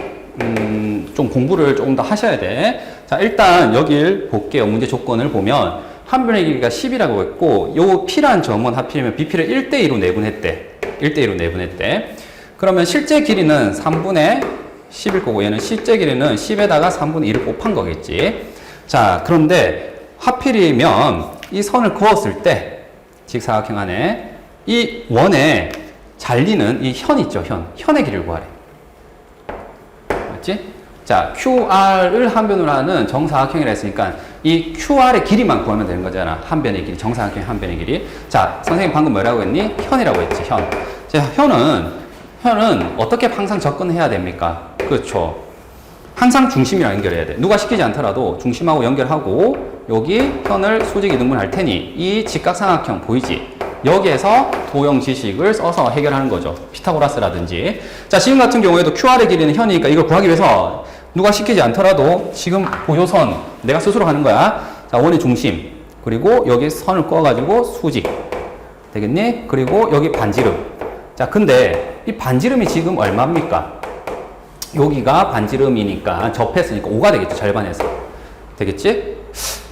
좀 공부를 조금 더 하셔야 돼. 자, 일단 여길 볼게요. 문제 조건을 보면 한 변의 길이가 10이라고 했고 요 P란 점은 하필이면 BP를 1대2로 내분했대. 1대2로 내분했대. 그러면 실제 길이는 3분의 10일 거고 얘는 실제 길이는 10에다가 3분의 1을 곱한 거겠지. 자, 그런데 하필이면 이 선을 그었을 때 직사각형 안에 이 원에 잘리는 이 현 있죠. 현의 길이를 구하래. 맞지? 자, QR을 한 변으로 하는 정사각형이라 했으니까 이 QR의 길이만 구하면 되는 거잖아. 한 변의 길이, 정사각형의 한 변의 길이. 자, 선생님 방금 뭐라고 했니? 현이라고 했지, 현. 자, 현은 어떻게 항상 접근해야 됩니까? 그렇죠. 항상 중심이랑 연결해야 돼. 누가 시키지 않더라도 중심하고 연결하고 여기 현을 수직 이등분 할 테니 이 직각삼각형 보이지? 여기에서 도형 지식을 써서 해결하는 거죠. 피타고라스라든지. 자, 지금 같은 경우에도 QR의 길이는 현이니까 이걸 구하기 위해서 누가 시키지 않더라도 지금 보조선 내가 스스로 하는 거야. 자, 원의 중심. 그리고 여기 선을 그어가지고 수직. 되겠니? 그리고 여기 반지름. 자, 근데 이 반지름이 지금 얼마입니까? 여기가 반지름이니까 접했으니까 5가 되겠죠. 절반에서. 되겠지?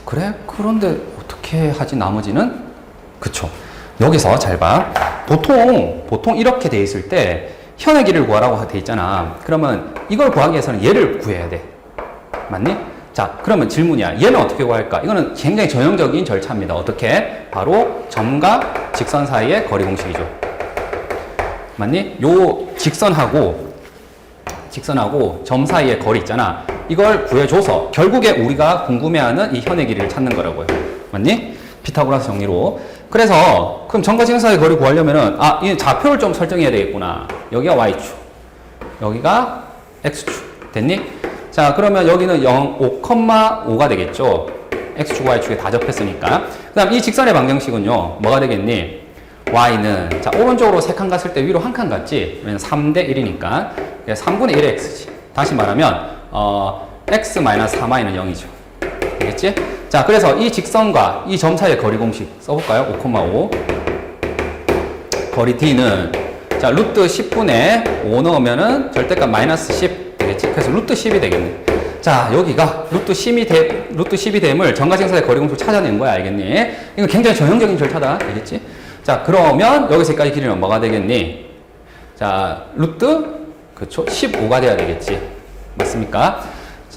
그래? 그런데 어떻게 하지 나머지는? 그쵸. 여기서 잘 봐. 보통 이렇게 돼 있을 때 현의 길이를 구하라고 돼 있잖아. 그러면 이걸 구하기 위해서는 얘를 구해야 돼. 맞니? 자, 그러면 질문이야. 얘는 어떻게 구할까? 이거는 굉장히 전형적인 절차입니다. 어떻게? 바로 점과 직선 사이의 거리 공식이죠. 맞니? 요 직선하고 점 사이의 거리 있잖아. 이걸 구해줘서 결국에 우리가 궁금해하는 이 현의 길이를 찾는 거라고요. 맞니? 피타고라스 정리로. 그래서 그럼 점과 직선 사이의 거리 구하려면은 이 좌표를 좀 설정해야 되겠구나. 여기가 Y축, 여기가 X축. 됐니? 자, 그러면 여기는 5,5가 되겠죠. X축, Y축에 다 접했으니까. 그 다음 이 직선의 방정식은요. 뭐가 되겠니? Y는 자, 오른쪽으로 3칸 갔을 때 위로 1칸 갔지. 왜냐면 3대 1이니까 3분의 1의 X지. 다시 말하면 X-4y는 0이죠. 되겠지? 자, 그래서 이 직선과 이 점 사이의 거리 공식 써볼까요? 5,5. 거리 D는 자, 루트 10분의 5 넣으면은 절대값 마이너스 10 되겠지? 그래서 루트 10이 되겠네. 자, 여기가 루트 10이 됨을 점과 직선 사이의 거리 공식을 찾아낸 거야. 알겠니? 이거 굉장히 전형적인 절차다. 알겠지? 자, 그러면 여기서 여기까지 길이는 뭐가 되겠니? 자, 루트 그쵸? 15가 돼야 되겠지. 맞습니까?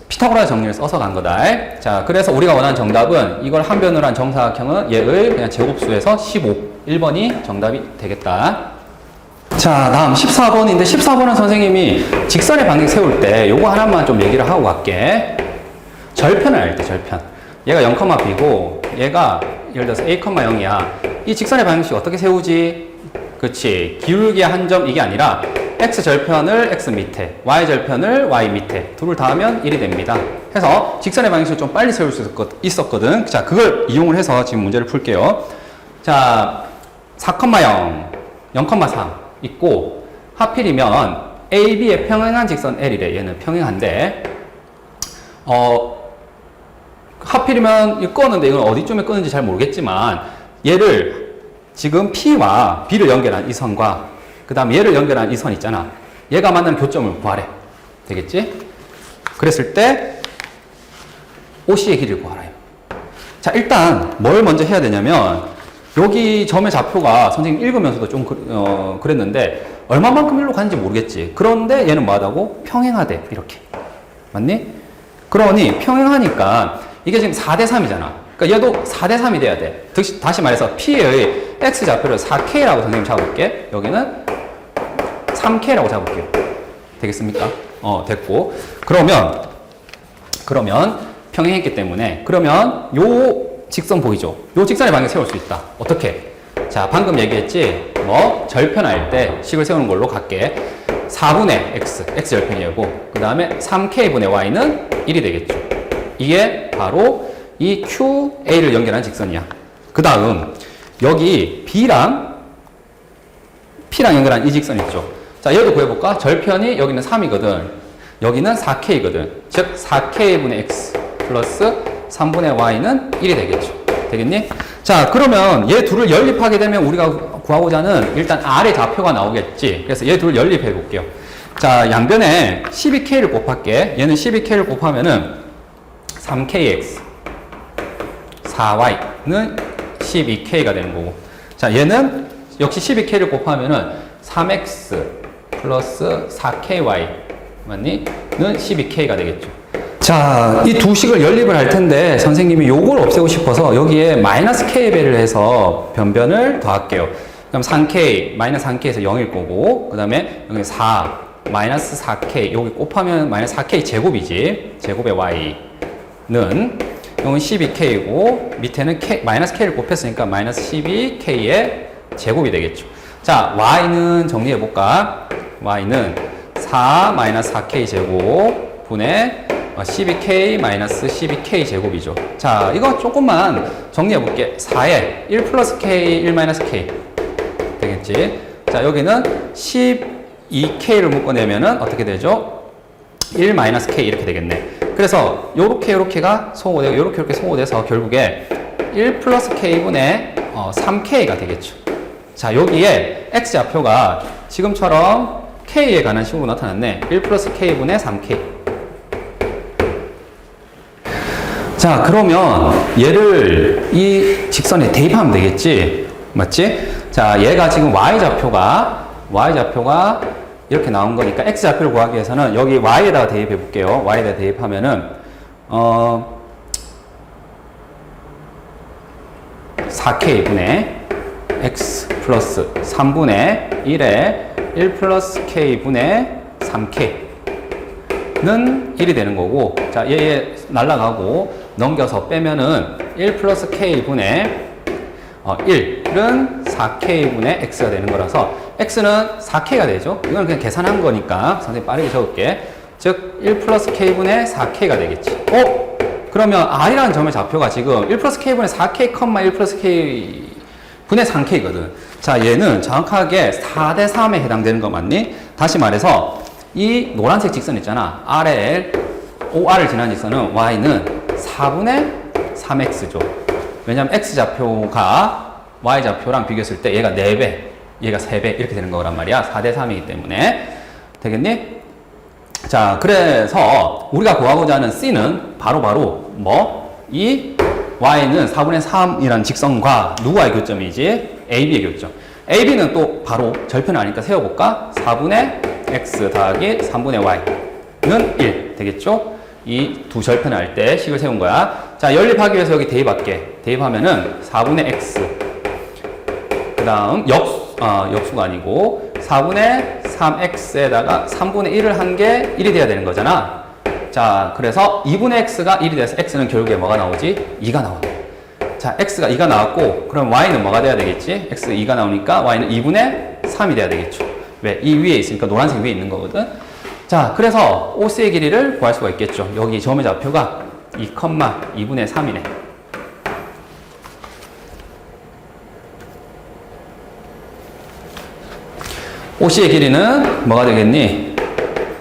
피타고라스 정리를 써서 간 거다. 자, 그래서 우리가 원하는 정답은 이걸 한 변으로 한 정사각형은 얘의 그냥 제곱수에서 15. 1번이 정답이 되겠다. 자, 다음 14번인데 14번은 선생님이 직선의 방향 세울 때 요거 하나만 좀 얘기를 하고 갈게. 절편을 할 때 절편. 얘가 0,b고 얘가 예를 들어서 a,0이야. 이 직선의 방향식 어떻게 세우지? 그치. 기울기의 한 점 이게 아니라 x절편을 x 밑에, y절편을 y 밑에 둘을 더하면 1이 됩니다. 해서 직선의 방향식을 좀 빨리 세울 수 있었거든. 자, 그걸 이용을 해서 지금 문제를 풀게요. 자, 4,0, 0,3 있고 하필이면 A, B의 평행한 직선 L이래. 얘는 평행한데 하필이면 이 끄는데 이건 어디쯤에 끄는지 잘 모르겠지만 얘를 지금 P와 B를 연결한 이 선과 그 다음 얘를 연결한 이 선 있잖아. 얘가 만나는 교점을 구하래. 되겠지? 그랬을 때 OC의 길이를 구하라. 자, 일단 뭘 먼저 해야 되냐면 여기 점의 좌표가 선생님 읽으면서도 좀 그랬는데 얼마만큼 일로 가는지 모르겠지. 그런데 얘는 뭐하다고? 평행하대. 이렇게. 맞니? 그러니 평행하니까 이게 지금 4대 3이잖아. 그러니까 얘도 4대 3이 돼야 돼. 다시 말해서 P의 X좌표를 4K라고 선생님 잡아볼게. 여기는 3K라고 잡을게요. 되겠습니까? 됐고. 그러면 평행했기 때문에 그러면 요 직선 보이죠? 요 직선의 방향 세울 수 있다. 어떻게? 자, 방금 얘기했지? 뭐 절편할 때 식을 세우는 걸로 갈게. 4분의 x 절편이고 그 다음에 3k분의 y는 1이 되겠죠. 이게 바로 이 QA를 연결한 직선이야. 그 다음 여기 B랑 P랑 연결한 이 직선 있죠. 자, 얘도 구해볼까? 절편이 여기는 3이거든. 여기는 4K거든. 즉 4K분의 X 플러스 3분의 Y는 1이 되겠죠. 되겠니? 자, 그러면 얘 둘을 연립하게 되면 우리가 구하고자 하는 일단 R의 좌표가 나오겠지. 그래서 얘 둘을 연립해 볼게요. 자, 양변에 12K를 곱할게. 얘는 12K를 곱하면은 3KX 4Y는 12K가 되는 거고. 자, 얘는 역시 12K를 곱하면은 3X 플러스 4KY 맞니? 는 12K가 되겠죠. 자, 이 두 식을 연립을 할 텐데 선생님이 요걸 없애고 싶어서 여기에 마이너스 K 배를 해서 변변을 더할게요. 그럼 3K, 마이너스 3K에서 0일 거고 그 다음에 여기 4, 마이너스 4K 여기 곱하면 마이너스 4K 제곱이지. 제곱의 Y는 이건 12K이고 밑에는 K, 마이너스 K를 곱했으니까 마이너스 12K의 제곱이 되겠죠. 자, Y는 정리해볼까? Y는 4 마이너스 4K 제곱 분의 12K 마이너스 12K 제곱이죠. 자, 이거 조금만 정리해볼게. 4에 1 플러스 K, 1 마이너스 K 되겠지. 자, 여기는 12K를 묶어내면은 어떻게 되죠? 1 마이너스 K 이렇게 되겠네. 그래서 요렇게가 소거되고 요렇게 소거돼서 결국에 1 플러스 K분의 3K가 되겠죠. 자, 여기에 X좌표가 지금처럼 K에 관한 식으로 나타났네. 1 플러스 K분의 3K. 자, 그러면 얘를 이 직선에 대입하면 되겠지. 맞지? 자, 얘가 지금 Y좌표가 이렇게 나온 거니까 X좌표를 구하기 위해서는 여기 Y에다가 대입해 볼게요. Y에다가 대입하면은 4K분의 X 플러스 3분의 1에 1 플러스 K분의 3K는 1이 되는 거고, 자, 얘 날라가고 넘겨서 빼면은 1 플러스 K분의 1은 4K분의 X가 되는 거라서 X는 4K가 되죠. 이건 그냥 계산한 거니까 선생님 빠르게 적을게. 즉 1 플러스 K분의 4K가 되겠지. 그러면 R이라는 점의 좌표가 지금 1 플러스 K분의 4K, 1 플러스 K분의 3K거든. 자, 얘는 정확하게 4대 3에 해당되는 거 맞니? 다시 말해서 이 노란색 직선 있잖아. RL, OR을 지난 직선은 Y는 4분의 3X죠. 왜냐면 X좌표가 Y좌표랑 비교했을 때 얘가 4배, 얘가 3배 이렇게 되는 거란 말이야. 4대 3이기 때문에. 되겠니? 자, 그래서 우리가 구하고자 하는 C는 바로 이 Y는 4분의 3이라는 직선과 누구와의 교점이지? AB의 교점. AB는 또 바로 절편을 아니까 세워볼까? 4분의 X 더하기 3분의 Y는 1 되겠죠? 이 두 절편을 할 때 식을 세운 거야. 자, 연립하기 위해서 여기 대입할게. 대입하면은 4분의 X 그 다음 역수가 아니고 4분의 3X에다가 3분의 1을 한 게 1이 돼야 되는 거잖아. 자, 그래서 2분의 X가 1이 돼서 X는 결국에 뭐가 나오지? 2가 나온다. 자, X가 2가 나왔고 그럼 Y는 뭐가 돼야 되겠지? X가 2가 나오니까 Y는 2분의 3이 돼야 되겠죠. 왜? 이 위에 있으니까 노란색 위에 있는 거거든. 자, 그래서 OC의 길이를 구할 수가 있겠죠. 여기 점의 좌표가 2,2분의 3이네. OC의 길이는 뭐가 되겠니?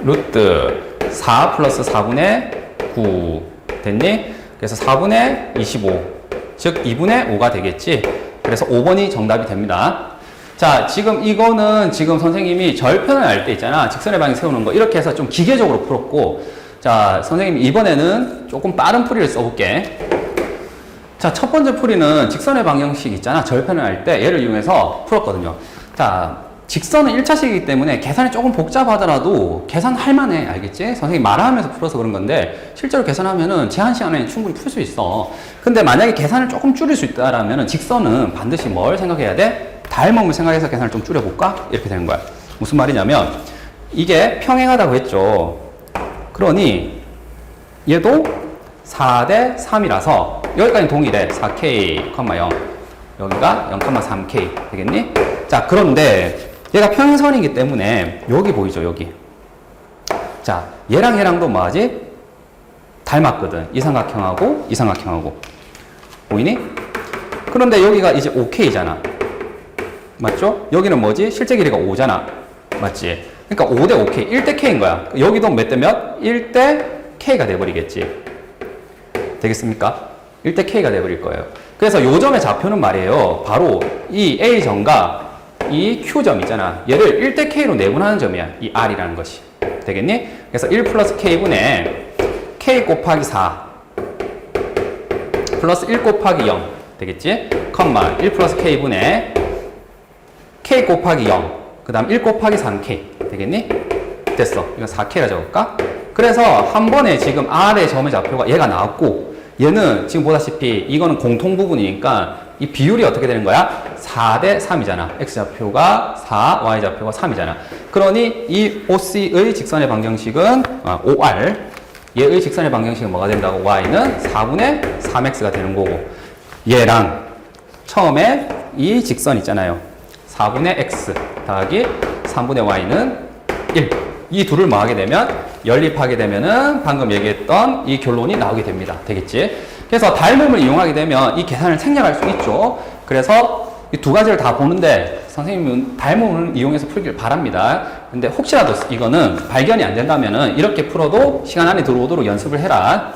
루트 4 플러스 4분의 9 됐니? 그래서 4분의 25 즉 2분의 5가 되겠지. 그래서 5번이 정답이 됩니다. 자, 지금 이거는 지금 선생님이 절편을 알 때 있잖아. 직선의 방향 세우는 거 이렇게 해서 좀 기계적으로 풀었고, 자, 선생님이 이번에는 조금 빠른 풀이를 써볼게. 자, 첫 번째 풀이는 직선의 방정식 있잖아. 절편을 할 때 얘를 이용해서 풀었거든요. 자, 직선은 1차식이기 때문에 계산이 조금 복잡하더라도 계산할 만해. 알겠지? 선생님이 말하면서 풀어서 그런 건데 실제로 계산하면은 제한 시간에 충분히 풀 수 있어. 근데 만약에 계산을 조금 줄일 수 있다라면 직선은 반드시 뭘 생각해야 돼? 닮음을 생각해서 계산을 좀 줄여볼까? 이렇게 되는 거야. 무슨 말이냐면 이게 평행하다고 했죠. 그러니 얘도 4대 3이라서 여기까지 동일해. 4K, 0 여기가 0,3K 되겠니? 자, 그런데 얘가 평행선이기 때문에 여기 보이죠, 여기. 자, 얘랑 얘랑도 뭐하지? 닮았거든. 이 삼각형하고 이 삼각형하고. 보이니? 그런데 여기가 이제 5K잖아. 맞죠? 여기는 뭐지? 실제 길이가 5잖아. 맞지? 그러니까 5대 5K, 1대 K인 거야. 여기도 몇 대 몇? 1대 K가 돼버리겠지. 되겠습니까? 1대 K가 돼버릴 거예요. 그래서 요 점의 좌표는 말이에요. 바로 이 A점과 이 Q점 있잖아. 얘를 1대 K로 내분하는 점이야. 이 R이라는 것이. 되겠니? 그래서 1 플러스 K분의 K 곱하기 4 플러스 1 곱하기 0 되겠지? 컴마 1 플러스 K분의 K 곱하기 0 그 다음 1 곱하기 3K 되겠니? 됐어. 이건 4K라 적을까? 그래서 한 번에 지금 R의 점의 좌표가 얘가 나왔고 얘는 지금 보다시피 이거는 공통 부분이니까 이 비율이 어떻게 되는 거야? 4대 3이잖아. X좌표가 4, Y좌표가 3이잖아. 그러니 이 OC의 직선의 방정식은 OR 얘의 직선의 방정식은 뭐가 된다고? Y는 4분의 3X가 되는 거고 얘랑 처음에 이 직선 있잖아요. 4분의 X 더하기 3분의 Y는 1. 이 둘을 뭐 하게 되면 연립하게 되면은 방금 얘기했던 이 결론이 나오게 됩니다. 되겠지? 그래서 닮음을 이용하게 되면 이 계산을 생략할 수 있죠. 그래서 이 두 가지를 다 보는데 선생님은 닮음을 이용해서 풀길 바랍니다. 근데 혹시라도 이거는 발견이 안 된다면은 이렇게 풀어도 시간 안에 들어오도록 연습을 해라.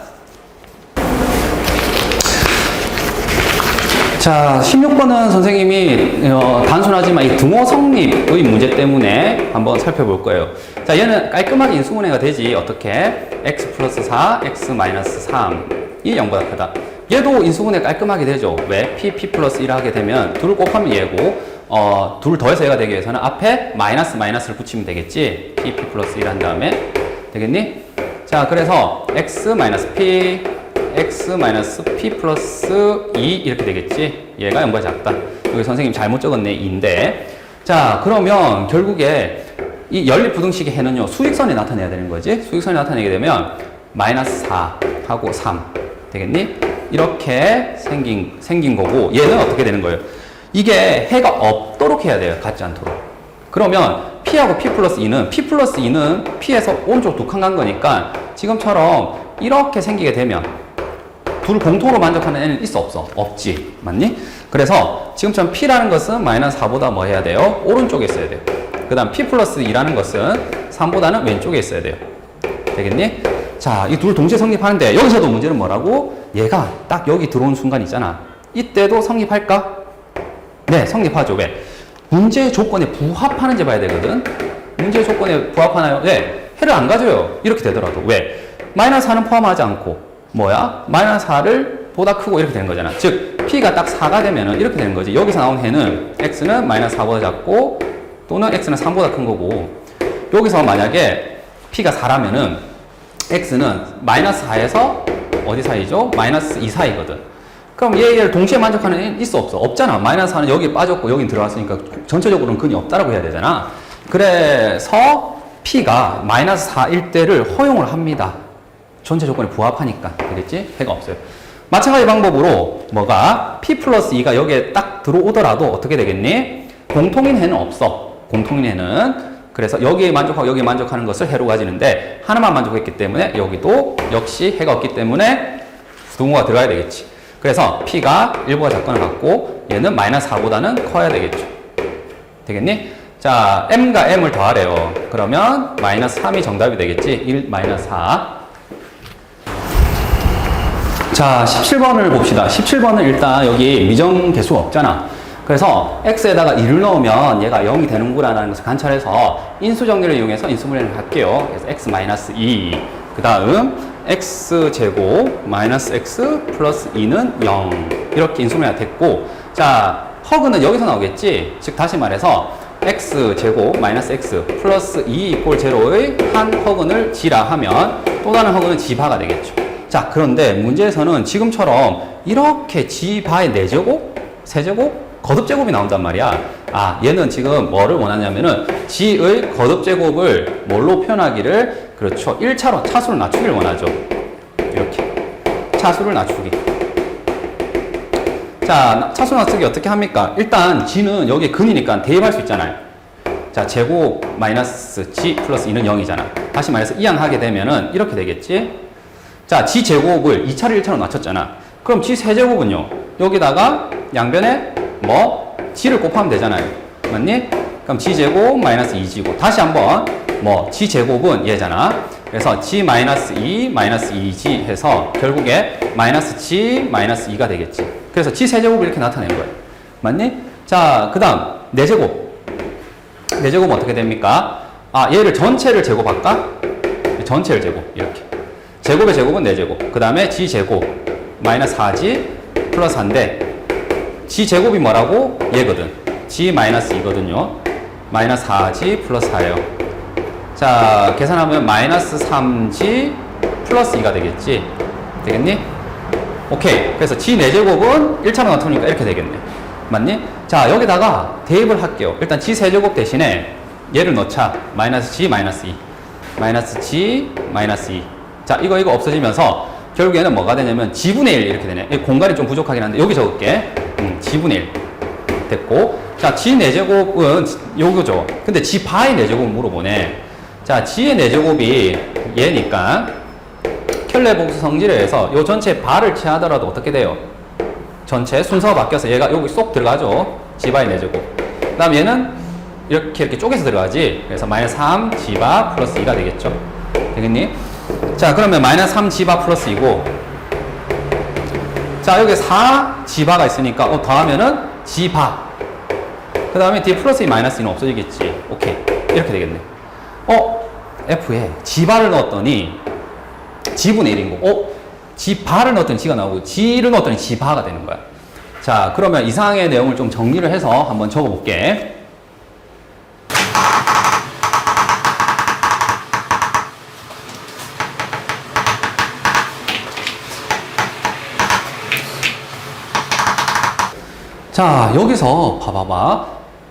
자, 16번은 선생님이 단순하지만 이 등호 성립의 문제 때문에 한번 살펴볼 거예요. 자, 얘는 깔끔하게 인수분해가 되지. 어떻게? x 플러스 4, x 마이너스 3이 0보다 크다. 얘도 인수분해 깔끔하게 되죠. 왜? p 플러스 1 하게 되면 둘을 곱하면 얘고 둘 더해서 얘가 되기 위해서는 앞에 마이너스를 붙이면 되겠지. p 플러스 1 한 다음에 되겠니? 자, 그래서 x 마이너스 p x 마이너스 p 플러스 2 이렇게 되겠지. 얘가 0보다 작다. 여기 선생님 잘못 적었네. 2인데. 자, 그러면 결국에 이 연립부등식의 해는요 수직선에 나타내야 되는 거지. 수직선에 나타내게 되면 마이너스 4하고 3 되겠니? 이렇게 생긴 거고 얘는 어떻게 되는 거예요? 이게 해가 없도록 해야 돼요. 같지 않도록. 그러면 P하고 P 플러스 2는 P에서 오른쪽 두 칸 간 거니까 지금처럼 이렇게 생기게 되면 둘 공통으로 만족하는 애는 있어 없어? 없지. 맞니? 그래서 지금처럼 P라는 것은 마이너스 4보다 뭐 해야 돼요? 오른쪽에 있어야 돼요. 그 다음 P 플러스 2라는 것은 3보다는 왼쪽에 있어야 돼요. 되겠니? 자, 이 둘 동시에 성립하는데 여기서도 문제는 뭐라고? 얘가 딱 여기 들어온 순간 있잖아. 이때도 성립할까? 네, 성립하죠. 왜? 문제의 조건에 부합하는지 봐야 되거든. 문제의 조건에 부합하나요? 네, 해를 안 가져요. 이렇게 되더라도. 왜? 마이너스 4는 포함하지 않고 뭐야? 마이너스 4를 보다 크고 이렇게 되는 거잖아. 즉 P가 딱 4가 되면은 이렇게 되는 거지. 여기서 나온 해는 X는 마이너스 4보다 작고 또는 X는 3보다 큰 거고 여기서 만약에 P가 4라면은 X는 마이너스 4에서 어디 사이죠? 마이너스 2 사이거든. 그럼 얘를 동시에 만족하는 애는 있어 없어? 없잖아. 마이너스 4는 여기 빠졌고 여긴 들어왔으니까 전체적으로는 근이 없다라고 해야 되잖아. 그래서 P가 마이너스 4일 때를 허용을 합니다. 전체 조건에 부합하니까. 되겠지? 해가 없어요. 마찬가지 방법으로 뭐가? P 플러스 2가 여기에 딱 들어오더라도 어떻게 되겠니? 공통인 해는 없어. 공통인 해는. 그래서 여기에 만족하고 여기에 만족하는 것을 해로 가지는데 하나만 만족했기 때문에 여기도 역시 해가 없기 때문에 등호가 들어가야 되겠지. 그래서 P가 1보다 작거나 같고 얘는 마이너스 4보다는 커야 되겠죠. 되겠니? 자, M과 M을 더하래요. 그러면 마이너스 3이 정답이 되겠지. 1 마이너스 4. 자, 17번을 봅시다. 17번은 일단 여기 미정계수가 없잖아. 그래서 x에다가 2를 넣으면 얘가 0이 되는구나라는 것을 관찰해서 인수정리를 이용해서 인수분해를 할게요. 그래서 x-2 그 다음 x제곱 마이너스 x 플러스 2는 0 이렇게 인수분해가 됐고 자 허그는 여기서 나오겠지. 즉 다시 말해서 x제곱 마이너스 x 플러스 2 이꼴 제로의 한 허근을 지라 하면 또 다른 허근은 지바가 되겠죠. 자 그런데 문제에서는 지금처럼 이렇게 지바의 4제곱, 3제곱 거듭제곱이 나온단 말이야. 아, 얘는 지금 뭐를 원하냐면은 g의 거듭제곱을 뭘로 표현하기를 그렇죠. 1차로 차수를 낮추기를 원하죠. 이렇게. 차수를 낮추기. 자, 차수 나쓰기 어떻게 합니까? 일단 g는 여기에 근이니까 대입할 수 있잖아요. 자, 제곱 마이너스 g 플러스 2는 0이잖아. 다시 말해서 이항하게 되면은 이렇게 되겠지? 자, g 제곱을 2차를 1차로 맞췄잖아. 그럼 g 세제곱은요? 여기다가 양변에 뭐? g를 곱하면 되잖아요. 맞니? 그럼 g 제곱 마이너스 2g고 다시 한번 뭐 g 제곱은 얘잖아. 그래서 g 마이너스 2 마이너스 2g 해서 결국에 마이너스 g 마이너스 2가 되겠지. 그래서 g 세제곱을 이렇게 나타낸 거예요. 맞니? 자, 그 다음 4제곱. 4제곱은 어떻게 됩니까? 아, 얘를 전체를 제곱할까? 전체를 제곱 이렇게. 제곱의 제곱은 4제곱. 그 다음에 g 제곱 마이너스 4g 플러스 4인데 g 제곱이 뭐라고? 얘거든. g 마이너스 2거든요. 마이너스 4g 플러스 4예요. 자, 계산하면 마이너스 3g 플러스 2가 되겠지. 되겠니? 오케이. 그래서 g 4제곱은 1차로 나타나니까 이렇게 되겠네. 맞니? 자, 여기다가 대입을 할게요. 일단 g 세제곱 대신에 얘를 넣자. 마이너스 g 마이너스 2. 마이너스 g 마이너스 2. 자, 이거 없어지면서 결국에는 뭐가 되냐면 g분의 1 이렇게 되네. 공간이 좀 부족하긴 한데 여기 적을게. g분의 1 됐고, 자, g 4제곱은 요거죠. 근데 g 바의 4제곱을 물어보네. 자, g의 4제곱이 얘니까 켈레 복수 성질에 의해서 요 전체 바를 취하더라도 어떻게 돼요? 전체 순서가 바뀌어서 얘가 여기 쏙 들어가죠. g 바의 4제곱. 그 다음 얘는 이렇게 쪼개서 들어가지. 그래서 마이너스 3 g 바 플러스 2가 되겠죠. 되겠니? 자, 그러면 마이너스 3 g 바 플러스 2고, 자, 여기 4 g 바가 있으니까 더하면은 g 바. 그 다음에 뒤에 플러스 2 마이너스 2는 없어지겠지. 오케이. 이렇게 되겠네. F에 g 바를 넣었더니 g분의 1인 거. g 바를 넣었더니 g가 나오고 g를 넣었더니 g 바가 되는 거야. 자, 그러면 이상의 내용을 좀 정리를 해서 한번 적어볼게. 자, 여기서 봐봐봐.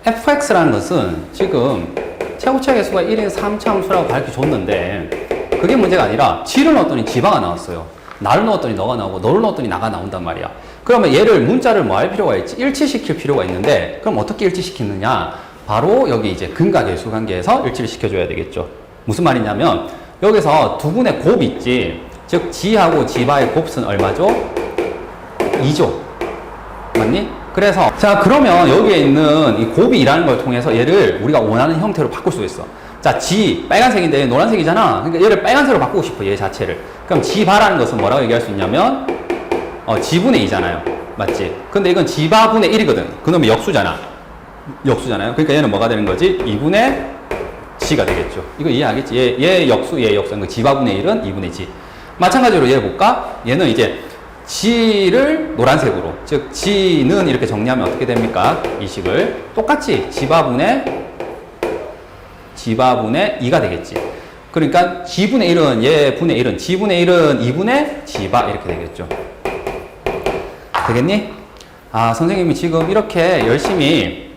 fx라는 것은 지금 최고차의 수가 1인 3차함수라고 밝혀줬는데 그게 문제가 아니라 g를 넣었더니 g바가 나왔어요. 나를 넣었더니 너가 나오고 너를 넣었더니 나가 나온단 말이야. 그러면 얘를 문자를 뭐 할 필요가 있지? 일치시킬 필요가 있는데 그럼 어떻게 일치시키느냐? 바로 여기 이제 근과 계수 관계에서 일치를 시켜줘야 되겠죠. 무슨 말이냐면 여기서 두 분의 곱 있지. 즉 g하고 g바의 곱수는 얼마죠? 2죠. 맞니? 그래서 자, 그러면 여기에 있는 이 곱이 일하는 걸 통해서 얘를 우리가 원하는 형태로 바꿀 수 있어. 자, g 빨간색인데 노란색이잖아. 그러니까 얘를 빨간색으로 바꾸고 싶어, 얘 자체를. 그럼 g 바라는 것은 뭐라고 얘기할 수 있냐면 g분의 2잖아요. 맞지? 근데 이건 g 바분의 1이거든. 그놈이 역수잖아. 역수잖아요. 그러니까 얘는 뭐가 되는 거지? 2분의 g가 되겠죠. 이거 이해하겠지? 얘 역수, 얘 역수. 그러니까 g 바분의 1은 2분의 g. 마찬가지로 얘 볼까? 얘는 이제 g를 노란색으로, 즉 g는 이렇게 정리하면 어떻게 됩니까? 이 식을 똑같이 g바분의 2가 되겠지. 그러니까 g분의 1은 얘 분의 1은 g분의 1은 2분의 g바 이렇게 되겠죠. 되겠니? 아, 선생님이 지금 이렇게 열심히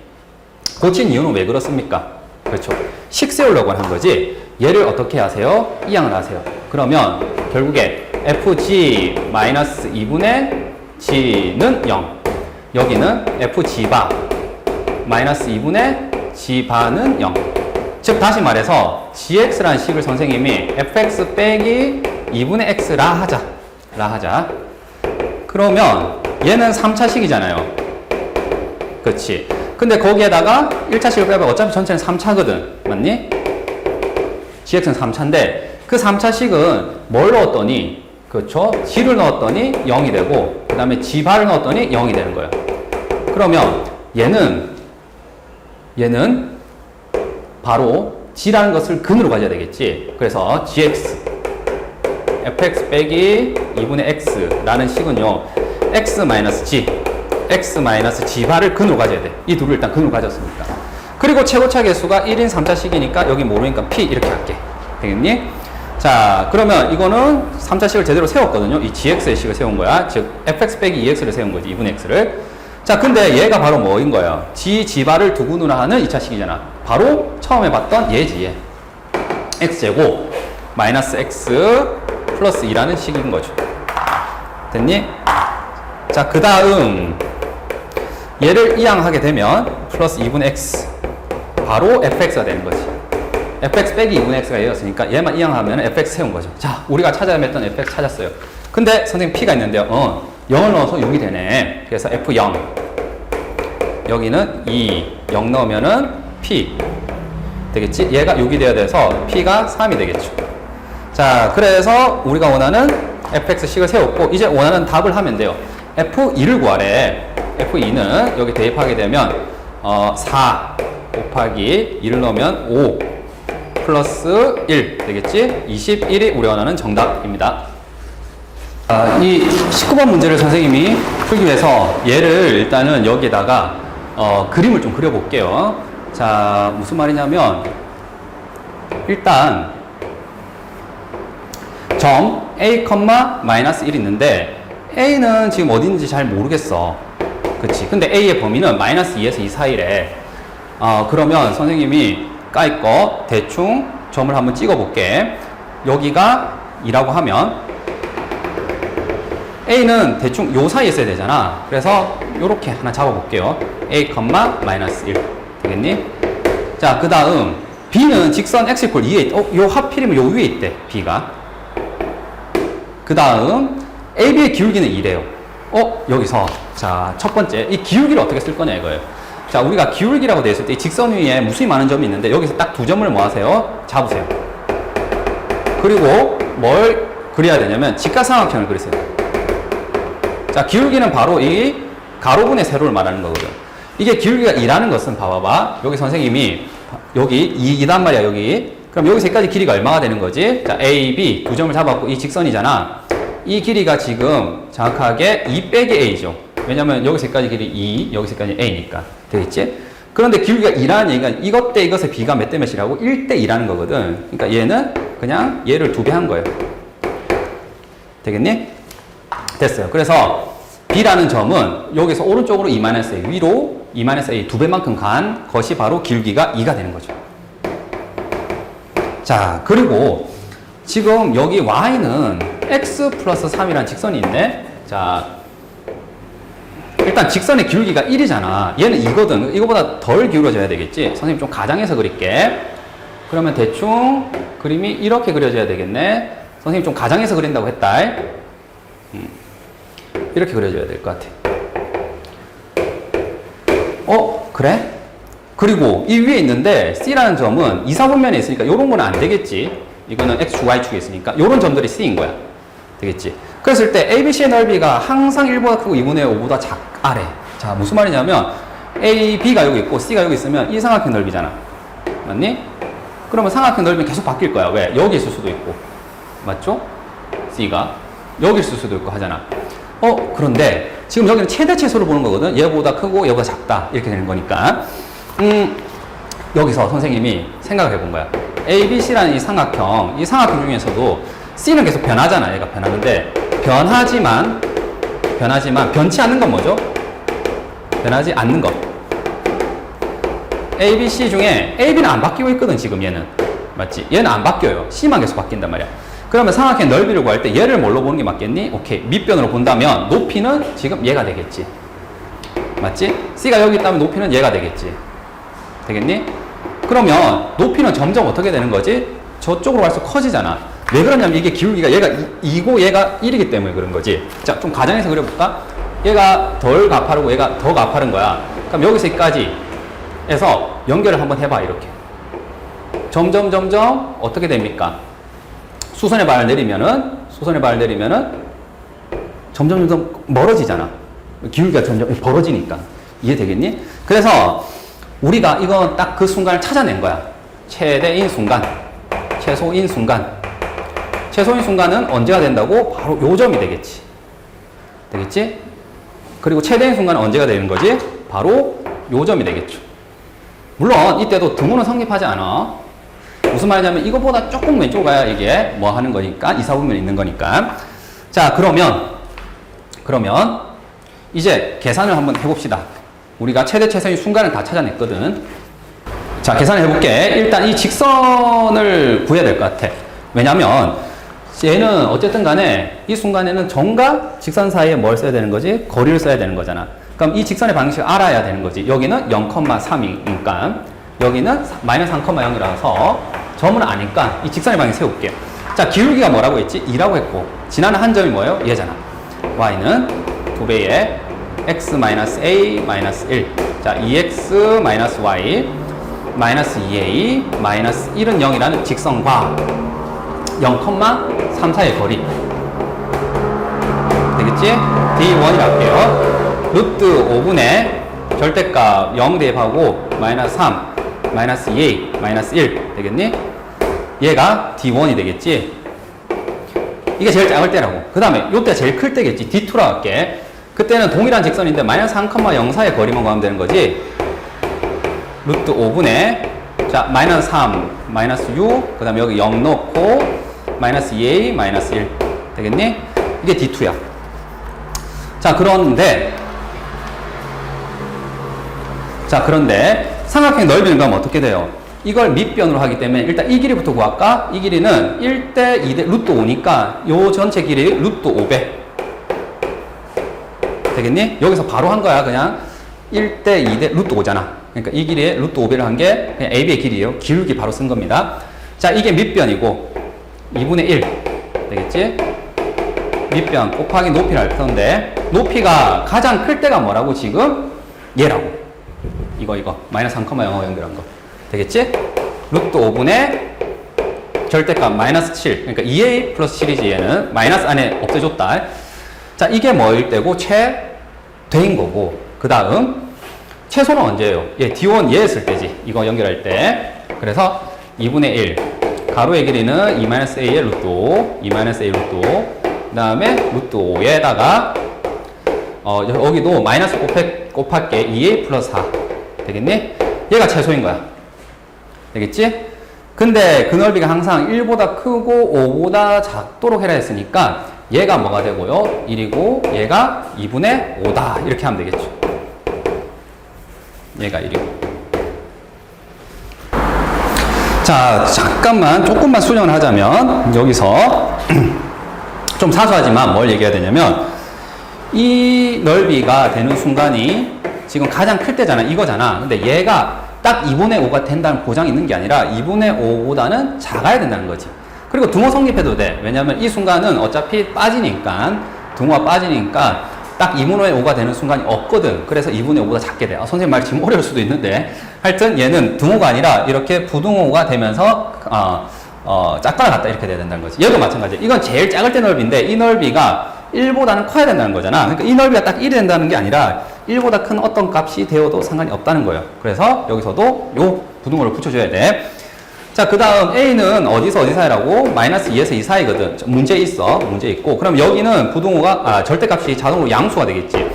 고친 이유는 왜 그렇습니까? 그렇죠. 식 세우려고 한 거지. 얘를 어떻게 하세요? 이항을 하세요. 그러면 결국에 fg-2분의 g는 0. 여기는 fg바 마이너스 2분의 g바는 0. 즉 다시 말해서 gx라는 식을 선생님이 fx 빼기 2분의 x라 하자. 그러면 얘는 3차식이잖아요. 그렇지. 근데 거기에다가 1차식을 빼봐. 어차피 전체는 3차거든. 맞니? gx는 3차인데 그 3차식은 뭘 넣었더니, 그렇죠? g를 넣었더니 0이 되고 그 다음에 g바를 넣었더니 0이 되는 거예요. 그러면 얘는 바로 g라는 것을 근으로 가져야 되겠지. 그래서 gx fx 빼기 2분의 x라는 식은요 x-g x-g바를 근으로 가져야 돼. 이 둘을 일단 근으로 가졌으니까. 그리고 최고차 계수가 1인 3차식이니까 여기 모르니까 p 이렇게 할게. 되겠니? 자, 그러면 이거는 3차식을 제대로 세웠거든요. 이 gx의 식을 세운 거야. 즉 fx 빼기 2x를 세운 거지. 2분의 x를. 자, 근데 얘가 바로 뭐인 거야? g바를 두 근으로 하는 2차식이잖아. 바로 처음에 봤던 얘지, 얘. x제곱 마이너스 x 플러스 2라는 식인 거죠. 됐니? 자, 그 다음 얘를 이항하게 되면 플러스 2분의 x 바로 fx가 되는 거지. fx 빼기 2분의 x가 얘였으니까 얘만 이항하면 fx 세운 거죠. 자, 우리가 찾아야 했던 fx 찾았어요. 근데 선생님 p가 있는데요. 0을 넣어서 6이 되네. 그래서 f0 여기는 0 넣으면은 p 되겠지? 얘가 6이 돼야 돼서 p가 3이 되겠죠. 자, 그래서 우리가 원하는 fx식을 세웠고 이제 원하는 답을 하면 돼요. f2를 구하래. f2는 여기 대입하게 되면 4 곱하기 1을 넣으면 5 플러스 1 되겠지? 21이 우리 원하는 정답입니다. 이 19번 문제를 선생님이 풀기 위해서 얘를 일단은 여기에다가 그림을 좀 그려볼게요. 자, 무슨 말이냐면 일단 점 a, 마이너스 1 있는데 a는 지금 어디 있는지 잘 모르겠어. 그치? 근데 a의 범위는 마이너스 2에서 2 사이래. 그러면 선생님이 까이 거 대충 점을 한번 찍어 볼게. 여기가 2라고 하면 a는 대충 요 사이에 있어야 되잖아. 그래서 요렇게 하나 잡아 볼게요. a, 마이너스 1 되겠니? 자, 그 다음 b는 직선 x 이퀄 2에 있다. 요 하필이면 요 위에 있대. b가. 그 다음 AB의 기울기는 2래요. 여기서 자, 첫 번째 이 기울기를 어떻게 쓸 거냐 이거예요. 자, 우리가 기울기라고 되어 있을 때 이 직선 위에 무수히 많은 점이 있는데 여기서 딱 두 점을 뭐 하세요? 잡으세요. 그리고 뭘 그려야 되냐면 직각삼각형을 그리세요. 자, 기울기는 바로 이 가로분의 세로를 말하는 거거든. 이게 기울기가 2라는 것은 봐봐봐. 여기 선생님이 여기 2단 말이야 여기. 그럼 여기서 여기까지 길이가 얼마가 되는 거지? 자, A, B 두 점을 잡았고 이 직선이잖아. 이 길이가 지금 정확하게 2 빼기 A죠. 왜냐면 여기서 여기까지 길이 2, 여기서 여기까지 A니까. 되겠지? 그런데 기울기가 2라는 얘기가 이것 대 이것의 B가 몇 대 몇이라고? 1 대 2라는 거거든. 그러니까 얘는 그냥 얘를 2배 한 거예요. 되겠니? 됐어요. 그래서 B라는 점은 여기서 오른쪽으로 2-A, 위로 2-A 2배만큼 간 것이 바로 기울기가 2가 되는 거죠. 자, 그리고 지금 여기 y는 x 플러스 3이라는 직선이 있네. 자, 일단 직선의 기울기가 1이잖아. 얘는 2거든. 이거보다 덜 기울어져야 되겠지. 선생님 좀 가장해서 그릴게. 그러면 대충 그림이 이렇게 그려져야 되겠네. 선생님 좀 가장해서 그린다고 했다. 이렇게 그려줘야 될 것 같아. 그래? 그리고 이 위에 있는데 C라는 점은 이사분면에 있으니까 이런 거는 안 되겠지. 이거는 X, Y축에 있으니까 이런 점들이 C인 거야. 되겠지? 그랬을 때 ABC의 넓이가 항상 1보다 크고 2분의 5보다 작아래. 자, 무슨 말이냐면 A, B가 여기 있고 C가 여기 있으면 이 삼각형 넓이잖아. 맞니? 그러면 삼각형 넓이는 계속 바뀔 거야. 왜? 여기 있을 수도 있고. 맞죠? C가 여기 있을 수도 있고 하잖아. 그런데 지금 여기는 최대 최소를 보는 거거든. 얘보다 크고 얘보다 작다. 이렇게 되는 거니까. 여기서 선생님이 생각을 해본 거야. A, B, C라는 이 삼각형 중에서도 C는 계속 변하잖아. 얘가 변하는데 변하지만 변치 않는 건 뭐죠? 변하지 않는 것. A, B, C 중에 A, B는 안 바뀌고 있거든. 지금 얘는. 맞지? 얘는 안 바뀌어요. C만 계속 바뀐단 말이야. 그러면 삼각형 넓이를 구할 때 얘를 뭘로 보는 게 맞겠니? 오케이. 밑변으로 본다면 높이는 지금 얘가 되겠지. 맞지? C가 여기 있다면 높이는 얘가 되겠지. 되겠니? 그러면 높이는 점점 어떻게 되는 거지? 저쪽으로 갈수록 커지잖아. 왜 그러냐면 이게 기울기가 얘가 2고 얘가 1이기 때문에 그런 거지. 자, 좀 가정해서 그려볼까? 얘가 덜 가파르고 얘가 더 가파른 거야. 그럼 여기서 여기까지 해서 연결을 한번 해봐. 이렇게. 점점 어떻게 됩니까? 수선의 발을 내리면은 점점 멀어지잖아. 기울기가 점점 벌어지니까. 이해되겠니? 그래서 우리가 이건 딱 그 순간을 찾아낸 거야. 최대인 순간, 최소인 순간. 최소인 순간은 언제가 된다고? 바로 요 점이 되겠지. 되겠지? 그리고 최대인 순간은 언제가 되는 거지? 바로 요 점이 되겠죠. 물론 이때도 등호는 성립하지 않아. 무슨 말이냐면 이거보다 조금 왼쪽으로 가야 이게 뭐 하는 거니까, 이사분면이 있는 거니까. 자, 그러면 이제 계산을 한번 해봅시다. 우리가 최대 최소인 순간을 다 찾아냈거든. 자, 계산을 해볼게. 일단 이 직선을 구해야 될 것 같아. 왜냐면 얘는 어쨌든 간에 이 순간에는 점과 직선 사이에 뭘 써야 되는 거지? 거리를 써야 되는 거잖아. 그럼 이 직선의 방식을 알아야 되는 거지. 여기는 0,3이니까 여기는 마이너스 3,0이라서 점은 아니까 이 직선의 방식 세울게. 자, 기울기가 뭐라고 했지? 2라고 했고 지나는 한 점이 뭐예요? 얘잖아. y는 2배의 x-a-1. 자, 2x-y 마이너스 2a 마이너스 1은 0이라는 직선과 0,3 사이의 거리 되겠지? d1이라고 할게요. 루트 5분의 절대값 0 대입하고 마이너스 3 마이너스 2a 마이너스 1 되겠니? 얘가 d1이 되겠지? 이게 제일 작을 때라고. 그 다음에 요때가 제일 클 때겠지. d2라고 할게. 그때는 동일한 직선인데 마이너스 3,0 사이의 거리만 구하면 되는 거지. 루트 5분의 자 마이너스 3 마이너스 6 그 다음에 여기 0 넣고 마이너스 2a 마이너스 1 되겠니? 이게 d2야. 자 그런데 삼각형 넓이는 그럼 어떻게 돼요? 이걸 밑변으로 하기 때문에 일단 이 길이부터 구할까? 이 길이는 1대 2대 루트 5니까 요 전체 길이 루트 5배 되겠니? 여기서 바로 한 거야. 그냥 1대 2대 루트 5잖아. 그러니까 이 길이에 루트 5배를 한 게 그냥 AB의 길이에요. 기울기 바로 쓴 겁니다. 자, 이게 밑변이고 2분의 1 되겠지? 밑변 곱하기 높이를 할 건데 높이가 가장 클 때가 뭐라고 지금? 얘라고. 이거 마이너스 3,0 연결한 거 되겠지? 루트 5분의 절대값 마이너스 7 그러니까 2a 플러스 7이지 얘는 마이너스 안에 없애줬다. 자, 이게 뭐일 때고 최대인 거고 그 다음 최소는 언제예요? 얘 D1 얘 했을 때지. 이거 연결할 때. 그래서 2분의 1. 가로의 길이는 2-a의 루트 5. 2-a 루트 5. 그 다음에 루트 5에다가 여기도 마이너스 곱할게 2a 플러스 4. 되겠니? 얘가 최소인 거야. 되겠지? 근데 그 넓이가 항상 1보다 크고 5보다 작도록 해라 했으니까 얘가 뭐가 되고요? 1이고 얘가 2분의 5다. 이렇게 하면 되겠죠. 얘가 1이고. 자, 잠깐만 조금만 수정을 하자면 여기서 좀 사소하지만 뭘 얘기해야 되냐면 이 넓이가 되는 순간이 지금 가장 클 때잖아. 이거잖아. 근데 얘가 딱 2분의 5가 된다는 보장이 있는 게 아니라 2분의 5보다는 작아야 된다는 거지. 그리고 등호 성립해도 돼. 왜냐면 이 순간은 어차피 빠지니까 등호가 빠지니까 딱 2분의 5가 되는 순간이 없거든. 그래서 2분의 5보다 작게 돼. 선생님 말 지금 어려울 수도 있는데 하여튼 얘는 등호가 아니라 이렇게 부등호가 되면서 작거나 같다 이렇게 돼야 된다는 거지. 얘도 마찬가지. 이건 제일 작을 때 넓이인데 이 넓이가 1보다는 커야 된다는 거잖아. 그러니까 이 넓이가 딱 1이 된다는 게 아니라 1보다 큰 어떤 값이 되어도 상관이 없다는 거예요. 그래서 여기서도 요 부등호를 붙여줘야 돼. 자, 그 다음 A는 어디서 어디 사이라고? 마이너스 2에서 2 사이거든. 문제 있어. 문제 있고. 그럼 여기는 부등호가, 절대값이 자동으로 양수가 되겠지.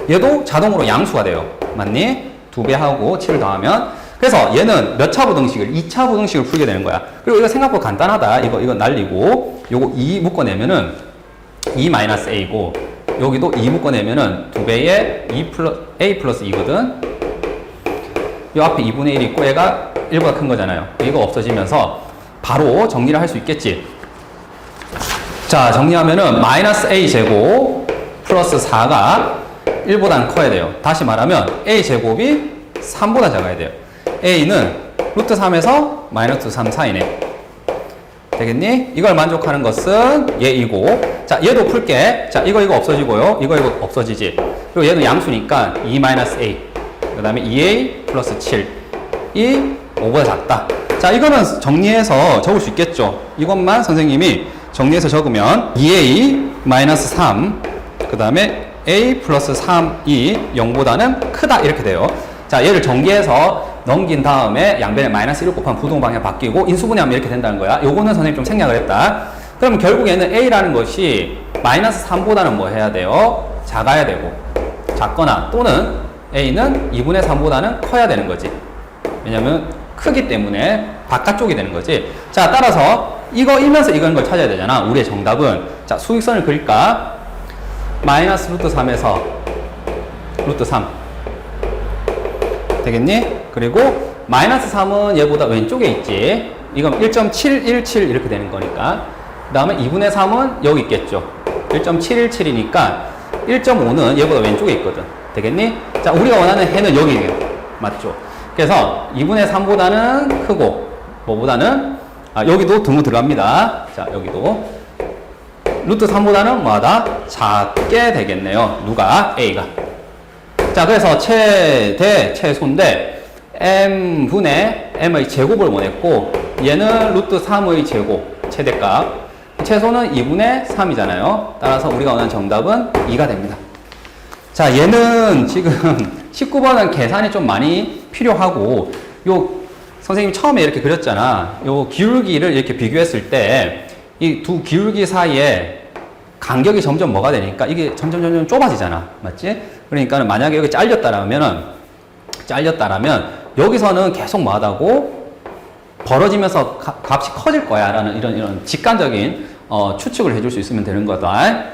얘도 자동으로 양수가 돼요. 맞니? 2배 하고 7을 더하면. 그래서 얘는 몇 차 부등식을? 2차 부등식을 풀게 되는 거야. 그리고 이거 생각보다 간단하다. 이거 날리고. 요거 2 묶어내면은 2-a고. 여기도 2 묶어내면은 2배의 a 플러스 2거든. 요 앞에 2분의 1이 있고 얘가 1보다 큰 거잖아요. 이거 없어지면서 바로 정리를 할 수 있겠지. 자, 정리하면은 마이너스 a 제곱 플러스 4가 1보다는 커야 돼요. 다시 말하면 a 제곱이 3보다 작아야 돼요. a는 루트 3에서 마이너스 3 사이네. 되겠니? 이걸 만족하는 것은 얘이고. 자, 얘도 풀게. 자, 이거 없어지고요. 이거 없어지지. 그리고 얘는 양수니까 2-a. 그 다음에 2a 플러스 7. 이 5보다 작다. 자, 이거는 정리해서 적을 수 있겠죠. 이것만 선생님이 정리해서 적으면 2a-3 그 다음에 a 플러스 3이 0보다는 크다 이렇게 돼요. 자, 얘를 전개해서 넘긴 다음에 양변에 마이너스 1을 곱하면 부동 방향 바뀌고 인수분해하면 이렇게 된다는 거야. 요거는 선생님 좀 생략을 했다. 그러면 결국에는 a라는 것이 마이너스 3보다는 뭐 해야 돼요? 작아야 되고 작거나 또는 a는 2분의 3보다는 커야 되는 거지. 왜냐면 크기 때문에 바깥쪽이 되는 거지. 자, 따라서 이거이면서 이건 걸 찾아야 되잖아. 우리의 정답은 자, 수직선을 그릴까? 마이너스 루트 3에서 루트 3 되겠니? 그리고 마이너스 3은 얘보다 왼쪽에 있지. 이건 1.717 이렇게 되는 거니까. 그 다음에 2분의 3은 여기 있겠죠. 1.717이니까 1.5는 얘보다 왼쪽에 있거든. 되겠니? 자, 우리가 원하는 해는 여기에요. 맞죠? 그래서 2분의 3보다는 크고, 뭐보다는, 여기도 등호 들어갑니다. 자, 여기도. 루트 3보다는 뭐하다? 작게 되겠네요. 누가? A가. 자, 그래서 최소인데, m분의 m의 제곱을 원했고, 얘는 루트 3의 제곱, 최대값. 최소는 2분의 3이잖아요. 따라서 우리가 원하는 정답은 2가 됩니다. 자, 얘는 지금 19번은 계산이 좀 많이 필요하고, 선생님이 처음에 이렇게 그렸잖아. 요 기울기를 이렇게 비교했을 때, 이 두 기울기 사이에 간격이 점점 뭐가 되니까 이게 점점 좁아지잖아. 맞지? 그러니까 만약에 여기 잘렸다라면 여기서는 계속 뭐하다고 벌어지면서 값이 커질 거야. 라는 이런 직관적인 추측을 해줄 수 있으면 되는 거다.